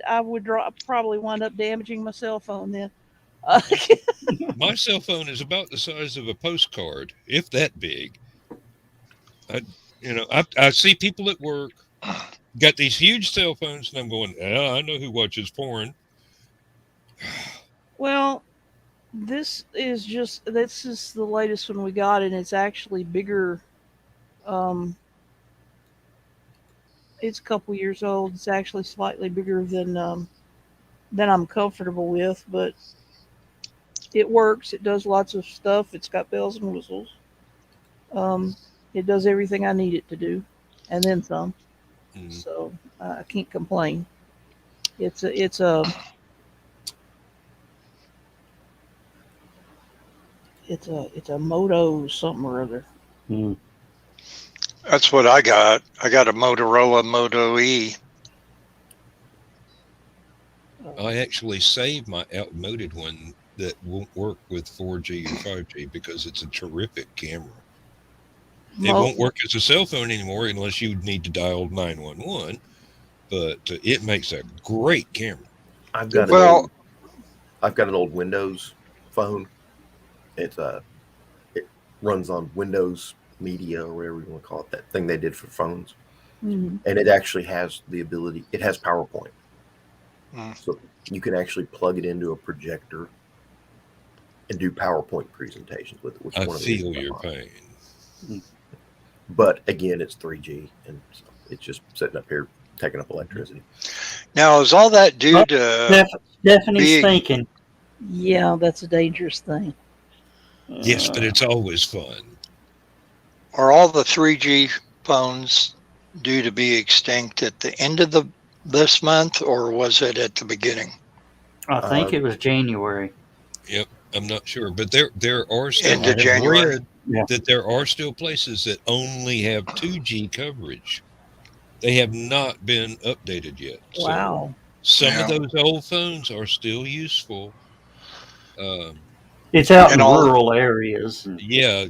I would probably wind up damaging my cell phone then. My cell phone is about the size of a postcard, if that big. I see people at work got these huge cell phones, and I'm going, I know who watches porn. Well, this is the latest one we got, and it's actually bigger. It's a couple years old. It's actually slightly bigger than I'm comfortable with, but it works. It does lots of stuff. It's got bells and whistles. It does everything I need it to do, and then some. Mm. So I can't complain. It's a Moto something or other. Mm. That's what I got. I got a Motorola Moto E. I actually saved my outmoded one that won't work with 4G or 5G because it's a terrific camera. It won't work as a cell phone anymore unless you need to dial 911, but it makes a great camera. I've got an old Windows phone. It runs on Windows Media or whatever you want to call it, that thing they did for phones. Mhm. And it actually has the ability. It has PowerPoint, so you can actually plug it into a projector and do PowerPoint presentations with it. Which I one of feel these your I'm on. pain. But again, it's 3G, and so it's just sitting up here taking up electricity. Now, is all that due to Stephanie's being- thinking. Yeah, that's a dangerous thing. Yes, but it's always fun. are all the 3G phones due to be extinct at the end of this month, or was it at the beginning? I think it was January. Yep, I'm not sure, but there are still End of January. that there are still places that only have 2G coverage. They have not been updated yet. Wow. So some Yeah. of those old phones are still useful. It's out And in all- rural areas. Yeah.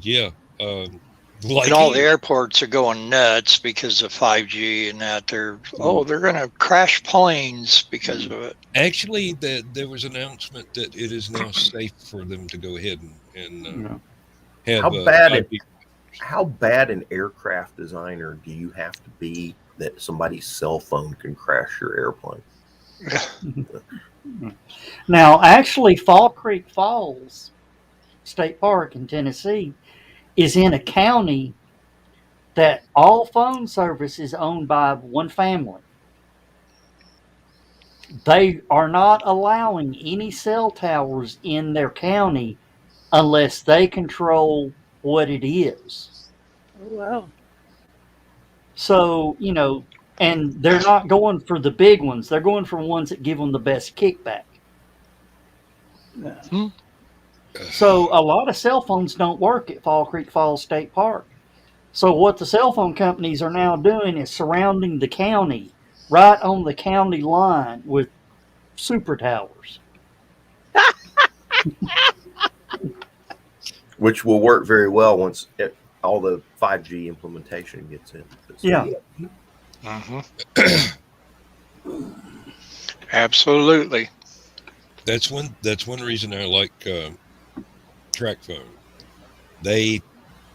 Like And all the here. airports are going nuts because of 5G and that. They're going to crash planes because of it. Actually, there was an announcement that it is now safe for them to go ahead and have. How bad an aircraft designer do you have to be that somebody's cell phone can crash your airplane? Now, actually, Fall Creek Falls State Park in Tennessee is in a county that all phone service is owned by one family. They are not allowing any cell towers in their county unless they control what it is. Oh, wow. So, and they're not going for the big ones. They're going for ones that give them the best kickback. Hmm. So a lot of cell phones don't work at Fall Creek Falls State Park. So what the cell phone companies are now doing is surrounding the county, right on the county line, with super towers. Which will work very well once all the 5G implementation gets in. Yeah. Absolutely. That's one reason I like Track Phone. They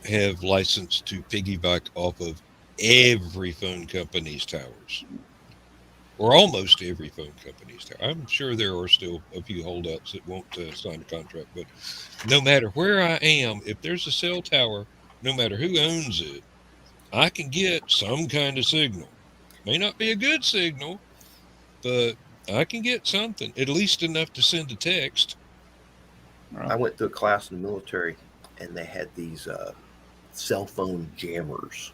have license to piggyback off of every phone company's towers, or almost every phone company's tower. I'm sure there are still a few holdouts that won't sign a contract, but no matter where I am, if there's a cell tower, no matter who owns it, I can get some kind of signal. May not be a good signal, but I can get something, at least enough to send a text. I went to a class in the military, and they had these cell phone jammers.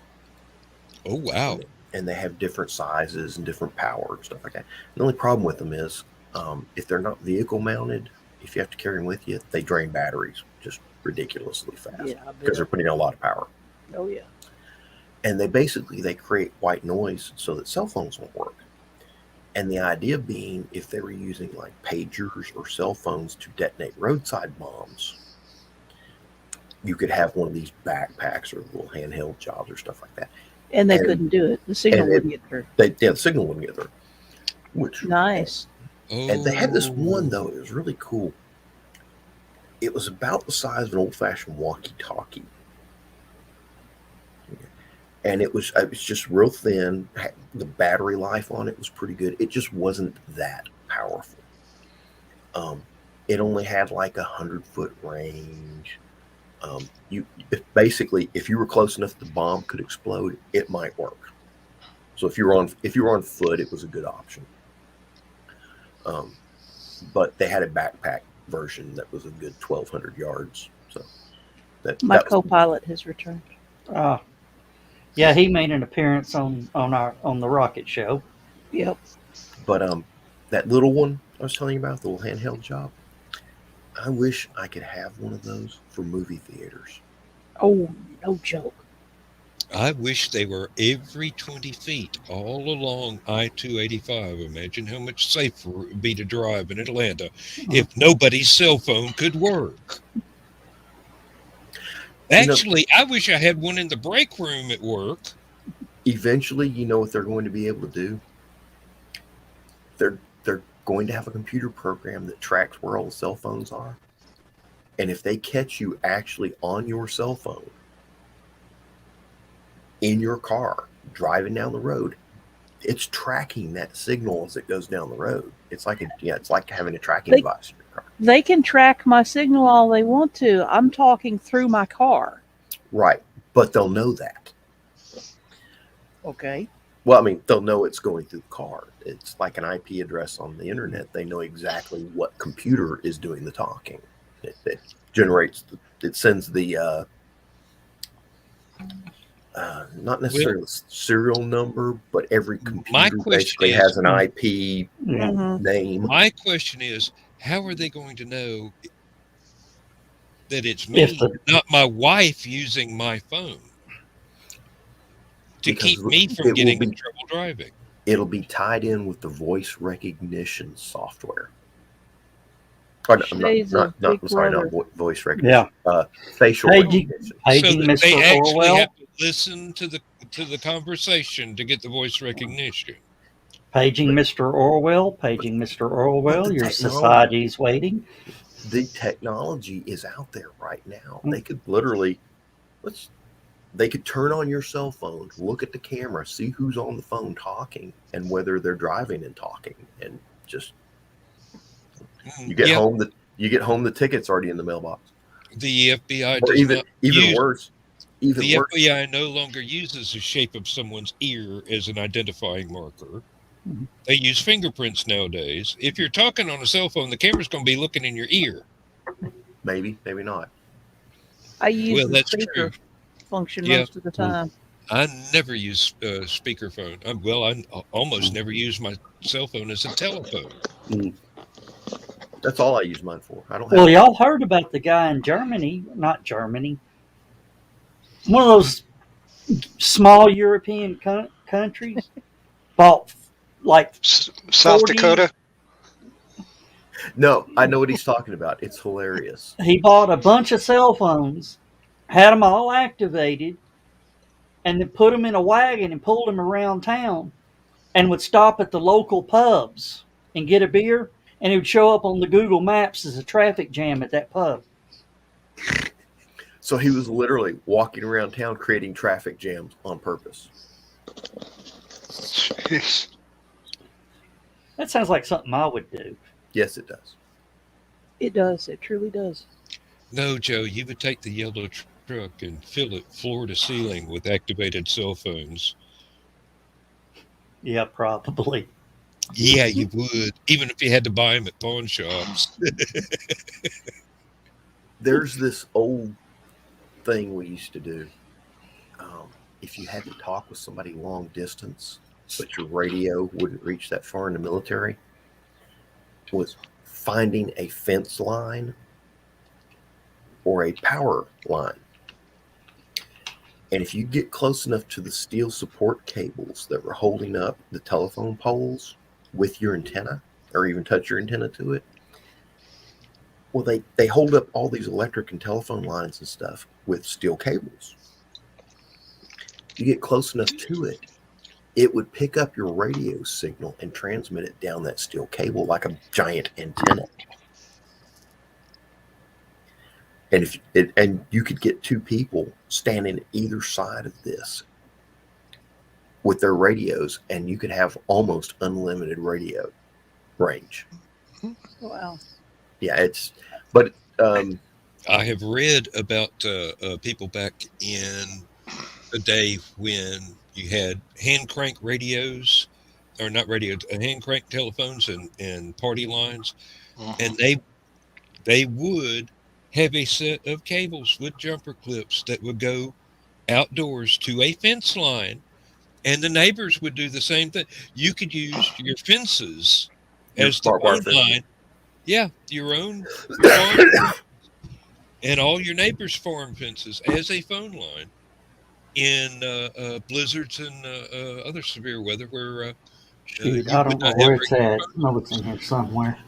Oh, wow. And they have different sizes and different power and stuff like that. The only problem with them is if they're not vehicle mounted, if you have to carry them with you, they drain batteries just ridiculously fast Yeah, I because bet. they're putting in a lot of power. Oh, yeah. And they create white noise so that cell phones won't work. And the idea being, if they were using like pagers or cell phones to detonate roadside bombs, you could have one of these backpacks or little handheld jobs or stuff like that. And they couldn't do it. The signal wouldn't get through. The signal wouldn't get through. Which Nice. And they had this one, though. It was really cool. It was about the size of an old-fashioned walkie-talkie. And it was just real thin. The battery life on it was pretty good. It just wasn't that powerful. It only had like 100-foot range. Basically, if you were close enough, the bomb could explode. It might work. So if you were on foot, it was a good option. But they had a backpack version that was a good 1,200 yards. So My co-pilot has returned. Yeah, he made an appearance on the Rocket Show. Yep. But that little one I was telling you about, the little handheld job, I wish I could have one of those for movie theaters. Oh, no joke. I wish they were every 20 feet all along I-285. Imagine how much safer it would be to drive in Atlanta if nobody's cell phone could work. Actually, I wish I had one in the break room at work. Eventually, you know what they're going to be able to do? They're going to have a computer program that tracks where all the cell phones are. And if they catch you actually on your cell phone in your car driving down the road, it's tracking that signal as it goes down the road. It's like having a tracking device in your car. They can track my signal all they want to. I'm talking through my car. Right. But they'll know that. Okay. Well, I mean, they'll know it's going through the car. It's like an IP address on the internet. They know exactly what computer is doing the talking. It generates, it sends the, not necessarily the serial number, but every computer basically has an IP name. My question is, how are they going to know that it's me, not my wife using my phone to keep me from getting in trouble driving? It'll be tied in with the voice recognition software. Oh, no, not voice recognition. Yeah. Facial recognition. So that they actually have to listen to the conversation to get the voice recognition. Paging Mr. Orwell, paging Mr. Orwell, your society's waiting. The technology is out there right now. They could literally, they could turn on your cell phone, look at the camera, see who's on the phone talking, and whether they're driving and talking, and just you get home. You get home, the ticket's already in the mailbox. The FBI Or does not even use. worse, even The worse. FBI no longer uses the shape of someone's ear as an identifying marker. Mhm. They use fingerprints nowadays. If you're talking on a cell phone, the camera's going to be looking in your ear. Maybe not. I use Well, the that's true. speaker function Yeah, most of the time. I never use speakerphone. I almost never use my cell phone as a telephone. That's all I use mine for. I don't Well, have. y'all heard about the guy in Germany, not Germany, one of those small European countries, bought like South 40. Dakota. No, I know what he's talking about. It's hilarious. He bought a bunch of cell phones, had them all activated, and then put them in a wagon and pulled them around town, and would stop at the local pubs and get a beer, and it would show up on the Google Maps as a traffic jam at that pub. So he was literally walking around town creating traffic jams on purpose. Jeez. That sounds like something I would do. Yes, it does. It does. It truly does. No, Joe, you would take the yellow truck and fill it floor to ceiling with activated cell phones. Yeah, probably. Yeah, you would, even if you had to buy them at pawn shops. There's this old thing we used to do. If you had to talk with somebody long distance, but your radio wouldn't reach that far in the military, was finding a fence line or a power line. And if you get close enough to the steel support cables that were holding up the telephone poles with your antenna, or even touch your antenna to it, well, they hold up all these electric and telephone lines and stuff with steel cables. You get close enough to it, it would pick up your radio signal and transmit it down that steel cable like a giant antenna. And you could get two people standing either side of this with their radios, and you could have almost unlimited radio range. Wow. Yeah, but I have read about people back in the day when you had hand crank radios, or not radios, hand crank telephones and party lines, and they would have a set of cables with jumper clips that would go outdoors to a fence line, and the neighbors would do the same thing. You could use your fences your as the barbed wire phone fence. line. Yeah, your farm and all your neighbors' farm fences as a phone line in blizzards and other severe weather where Shoot, you I would don't know not have where it's regular at. phone. No, it's in here somewhere.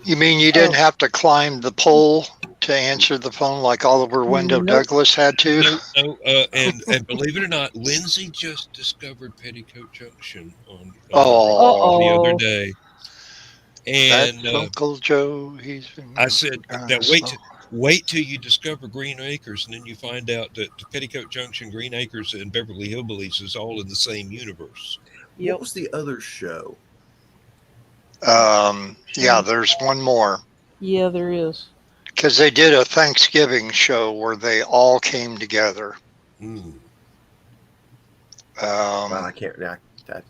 You mean you didn't have to climb the pole to answer the phone like Oliver Wendell Nope. Douglas had to? No, and believe it or not, Lindsay just discovered Petticoat Junction on Oh, the other Uh-oh. day, that's and Uncle Joe. He's been I said, kinda "Now slow. wait till you discover Green Acres, and then you find out that Petticoat Junction, Green Acres, and Beverly Hillbillies is all in the same universe." Yep. What was the other show? Yeah, there's one more. Yeah, there is. Because they did a Thanksgiving show where they all came together. Mm. Well, I can't.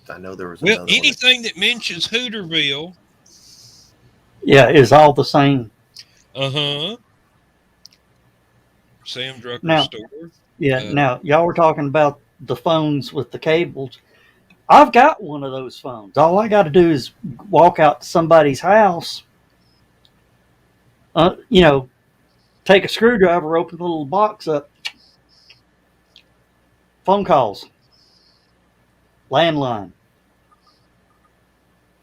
I know there was Well, another one. anything that mentions Hooterville, Yeah, it's all the same. Sam Drucker's Now- store. Yeah, now y'all were talking about the phones with the cables. I've got one of those phones. All I got to do is walk out to somebody's house, take a screwdriver, open the little box up, phone calls, landline.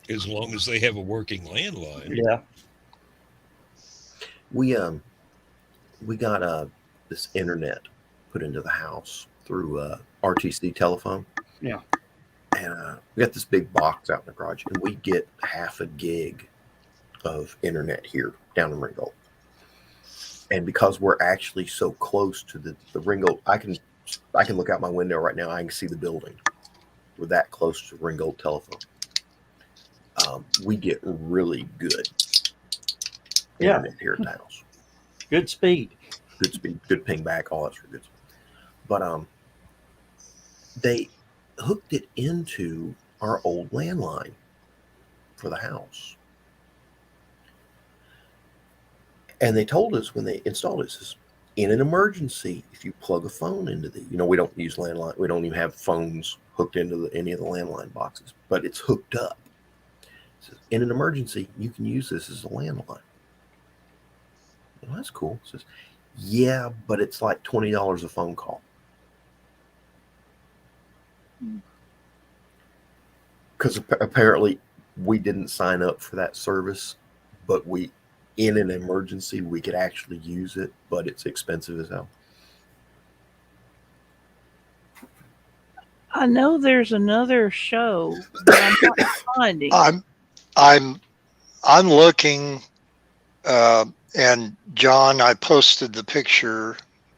As long as they have a working landline. Yeah. We got this internet put into the house through RTC telephone. Yeah. And we got this big box out in the garage, and we get half a gig of internet here down in Ringgold. And because we're actually so close to the Ringgold, I can look out my window right now. I can see the building. We're that close to Ringgold telephone. We get really good internet here at the house. Good speed. Good speed, good ping back, all that's good. But they hooked it into our old landline for the house. And they told us when they installed it, says, in an emergency, if you plug a phone into we don't use landline. We don't even have phones hooked into any of the landline boxes, but it's hooked up. It says, in an emergency, you can use this as a landline. Well, that's cool. It says, yeah, but it's like $20 a phone call. Because apparently we didn't sign up for that service, but in an emergency, we could actually use it, but it's expensive as hell. I know there's another show that I'm not finding. I'm looking, and John, I posted the picture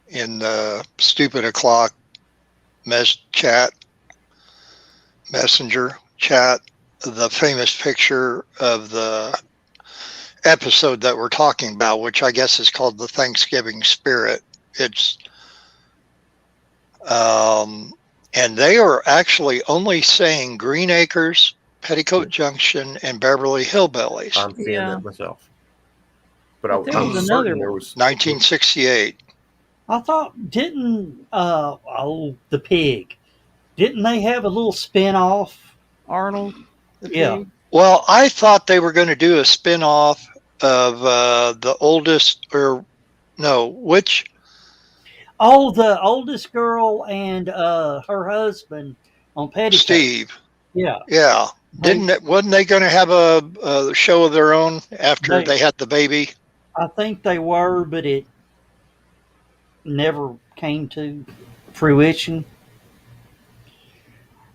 in the Stupid O'Clock messenger chat, the famous picture of the episode that we're talking about, which I guess is called the Thanksgiving Spirit. It's and they are actually only saying Green Acres, Petticoat Junction, and Beverly Hillbillies. I'm seeing that myself. But But there I'm was certain another there one. was 1968. I thought, didn't the pig? Didn't they have a little spin-off? Arnold. The Yeah. pig. Well, I thought they were going to do a spin-off of the oldest, or no, which? Oh, the oldest girl and her husband on Petticoat. Steve. Yeah. Yeah. Wasn't they going to have a show of their own after they had the baby? I think they were, but it never came to fruition.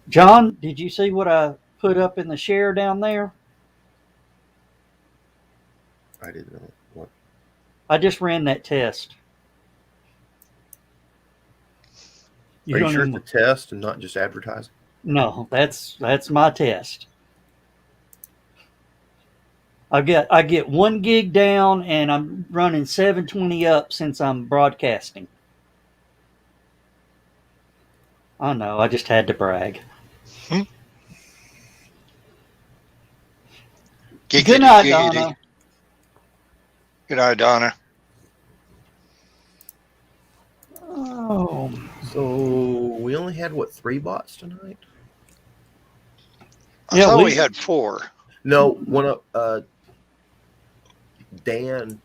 John, did you see what I put up in the share down there? I didn't know what. I just ran that test. Are you sure it's a test and not just advertising? No, that's my test. I get 1 gig down, and I'm running 720 up since I'm broadcasting. I know, I just had to brag. Good night, Donna. Good night, Donna. Oh, so we only had 3 bots tonight? I thought we had 4. No, one of Dan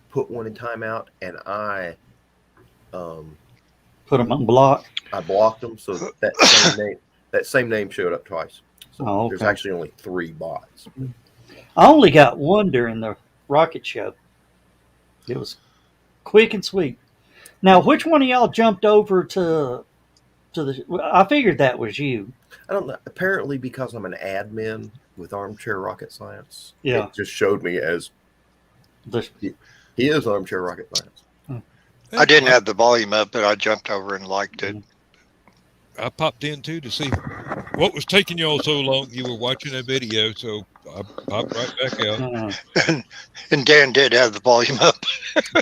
put one in timeout, and I put them on block. I blocked them, so that same name showed up twice. So okay. There's actually only 3 bots. I only got 1 during the rocket show. It was quick and sweet. Now, which one of y'all jumped over to the? I figured that was you. I don't know. Apparently, because I'm an admin with Armchair Rocket Science, yeah, it just showed me as he is Armchair Rocket Science. I didn't have the volume up, but I jumped over and liked it. I popped in too to see what was taking y'all so long. You were watching a video, so I popped right back out. And Dan did have the volume up.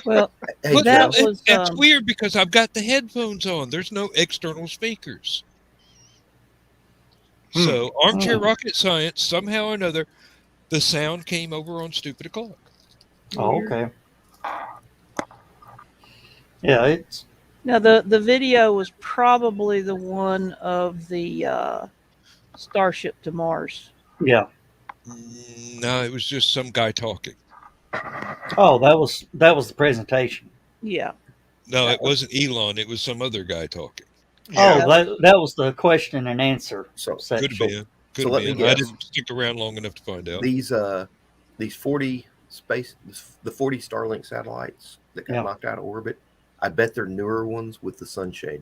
Well, Look, was it's weird because I've got the headphones on. There's no external speakers. So Armchair Rocket Science, somehow or another, the sound came over on Stupid O'Clock. Oh, okay. Yeah, it's. Now the video was probably the one of the Starship to Mars. Yeah. No, it was just some guy talking. Oh, that was the presentation. Yeah. No, it wasn't Elon. It was some other guy talking. Yeah. Oh, that was the question and answer. Could have been. Could have been. I didn't stick around long enough to find out. These 40 the 40 Starlink satellites that got knocked out of orbit. I bet they're newer ones with the sunshade.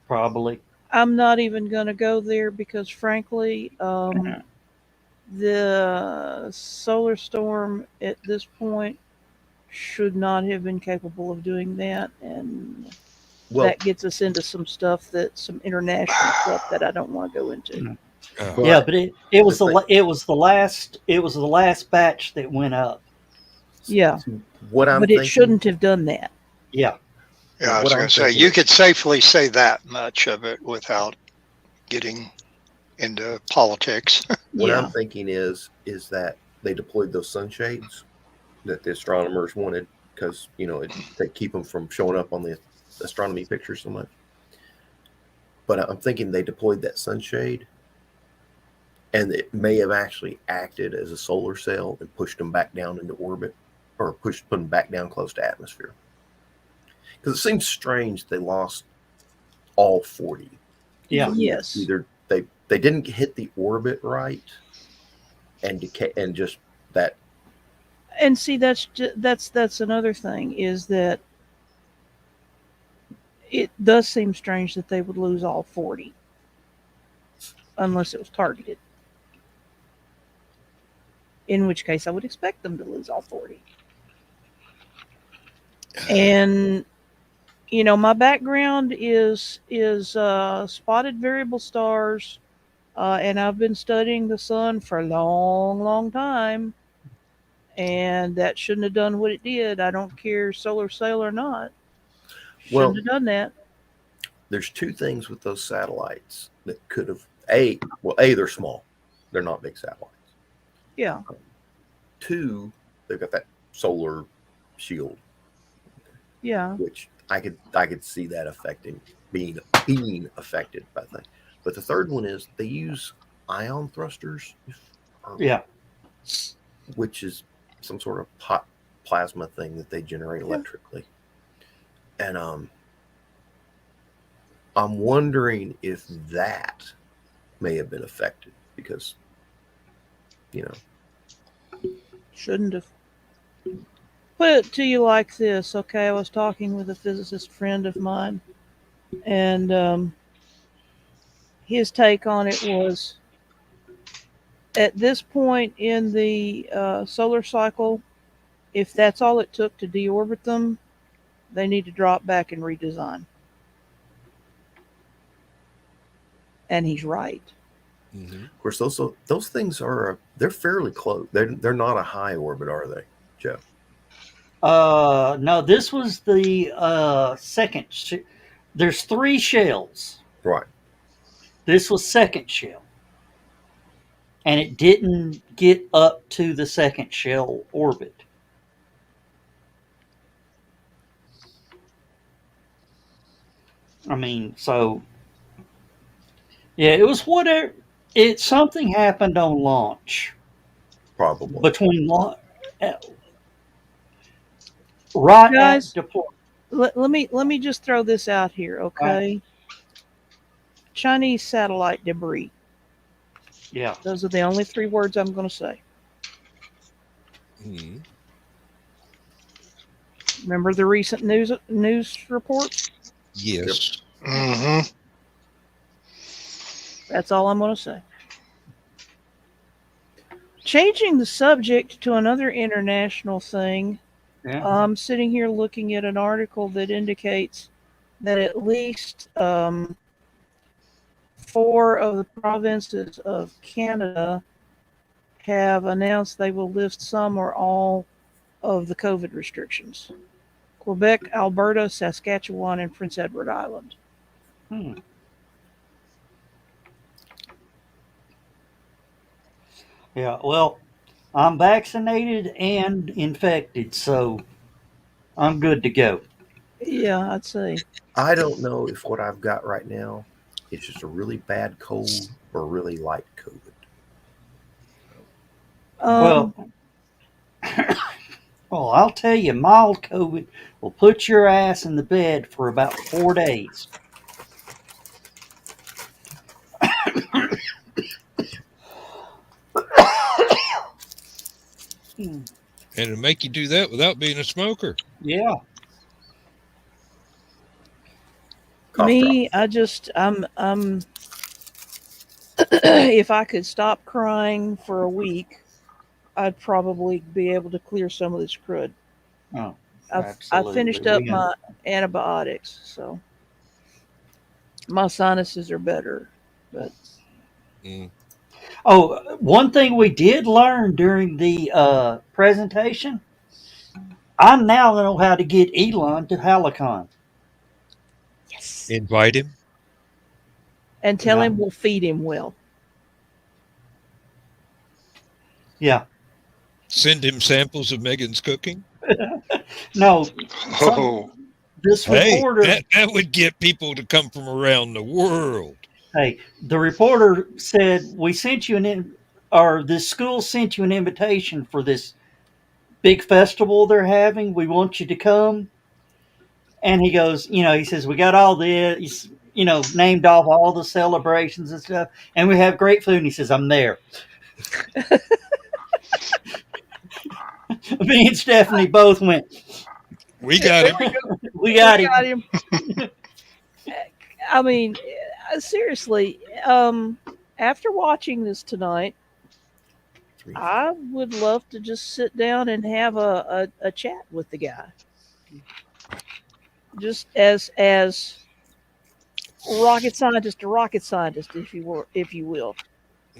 Probably. I'm not even going to go there because, frankly, the solar storm at this point should not have been capable of doing that, and that gets us into some international stuff that I don't want to go into. Yeah, but it was the last batch that went up. Yeah, What I'm but it thinking, shouldn't have done that. Yeah. Yeah, I was what going I'm to say, thinking you is- could safely say that much of it without getting into politics. What Yeah. I'm thinking is that they deployed those sunshades that the astronomers wanted because they keep them from showing up on the astronomy pictures so much. But I'm thinking they deployed that sunshade, and it may have actually acted as a solar cell and pushed them back down into orbit, or put them back down close to atmosphere. Because it seems strange they lost all 40. Yeah. Yes. Either they didn't hit the orbit right, and decay, and just that. And see, that's another thing is that it does seem strange that they would lose all 40 unless it was targeted. In which case, I would expect them to lose all 40. And my background is spotted variable stars, and I've been studying the sun for a long, long time. And that shouldn't have done what it did. I don't care solar sail or not. Shouldn't Well, have done that. there's two things with those satellites that could have they're small, they're not big satellites. Yeah. Two, they've got that solar shield, Yeah. which I could see that being affected by things. But the third one is they use ion thrusters, Yeah. which is some sort of hot plasma thing that they generate electrically. And I'm wondering if that may have been affected because Shouldn't have. Put it to you like this, okay? I was talking with a physicist friend of mine, and his take on it was at this point in the solar cycle, if that's all it took to deorbit them, they need to drop back and redesign. And he's right. Mm-hmm. of course those things they're fairly close. They're not a high orbit, are they, Joe? No, this was the second. There's 3 shells. Right. This was second shell, and it didn't get up to the second shell orbit. I mean, so yeah, it was whatever. Something happened on launch Probably. between right Guys, at deployment. let me just throw this out here, okay? Chinese satellite debris. Yeah. Those are the only 3 words I'm going to say. Mm-hmm. Remember the recent news reports? Yes. Hmm. That's all I'm going to say. Changing the subject to another international thing, Yeah. I'm sitting here looking at an article that indicates that at least 4 of the provinces of Canada have announced they will lift some or all of the COVID restrictions. Quebec, Alberta, Saskatchewan, and Prince Edward Island. Yeah. Well, I'm vaccinated and infected, so I'm good to go. Yeah, I'd say. I don't know if what I've got right now is just a really bad cold or really light COVID. Well, I'll tell you, mild COVID will put your ass in the bed for about 4 days. And it'll make you do that without being a smoker. Yeah. Me, I'm if I could stop crying for a week, I'd probably be able to clear some of this crud. Oh, I absolutely. finished up my antibiotics, so my sinuses are better. But Oh, one thing we did learn during the presentation I now know how to get Elon to HallowCon. Yes. Invite him. And tell Yeah. him we'll feed him well. Yeah. Send him samples of Megan's cooking. No. Oh, This Hey, reporter. that would get people to come from around the world. Hey, the reporter said we sent you or this school sent you an invitation for this big festival they're having. We want you to come. And he goes, he says we got all this, named off all the celebrations and stuff, and we have great food. And he says, I'm there. Me and Stephanie both went. We got him. We got him. Got him. I mean, seriously, after watching this tonight, I would love to just sit down and have a chat with the guy. Just as rocket scientist to rocket scientist, if you will.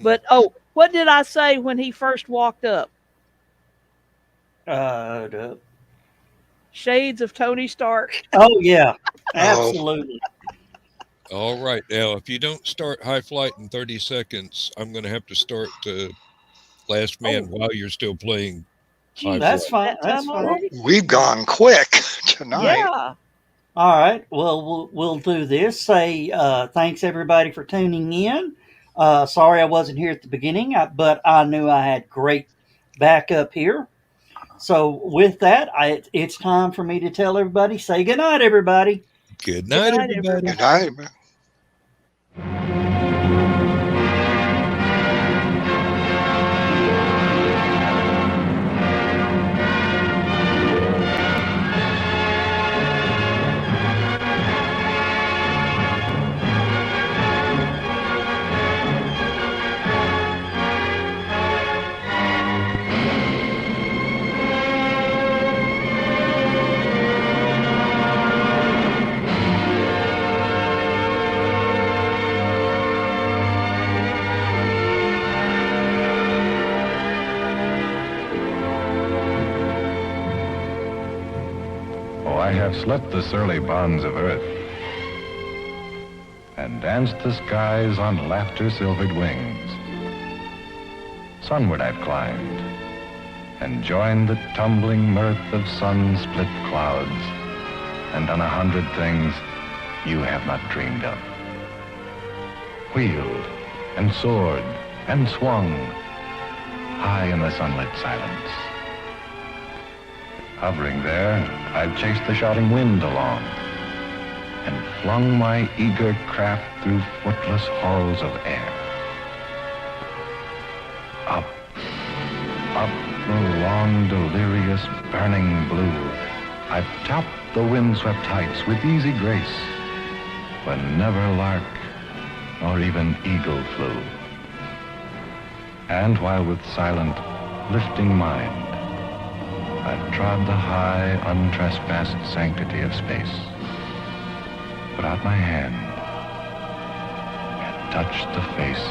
But what did I say when he first walked up? Shades of Tony Stark. Oh yeah, absolutely. All right, now if you don't start High Flight in 30 seconds, I'm going to have to start Last Man while you're still playing. Geez, That's fine. that That's time fine. already? we've gone quick tonight. Yeah. All right. Well, we'll do this. Say thanks everybody for tuning in. Sorry I wasn't here at the beginning, but I knew I had great backup here. So with that, it's time for me to tell everybody. Say good night, everybody. Good night, everybody. Good night. I have slept the surly bonds of earth and danced the skies on laughter-silvered wings. Sunward I've climbed and joined the tumbling mirth of sun-split clouds and done 100 things you have not dreamed of. Wheeled and soared and swung high in the sunlit silence. Hovering there, I've chased the shouting wind along and flung my eager craft through footless halls of air. Up, up the long, delirious, burning blue, I've topped the windswept heights with easy grace, when never lark nor even eagle flew. And while with silent, lifting mind, I've trod the high, untrespassed sanctity of space, put out my hand and touched the face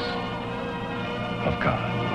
of God.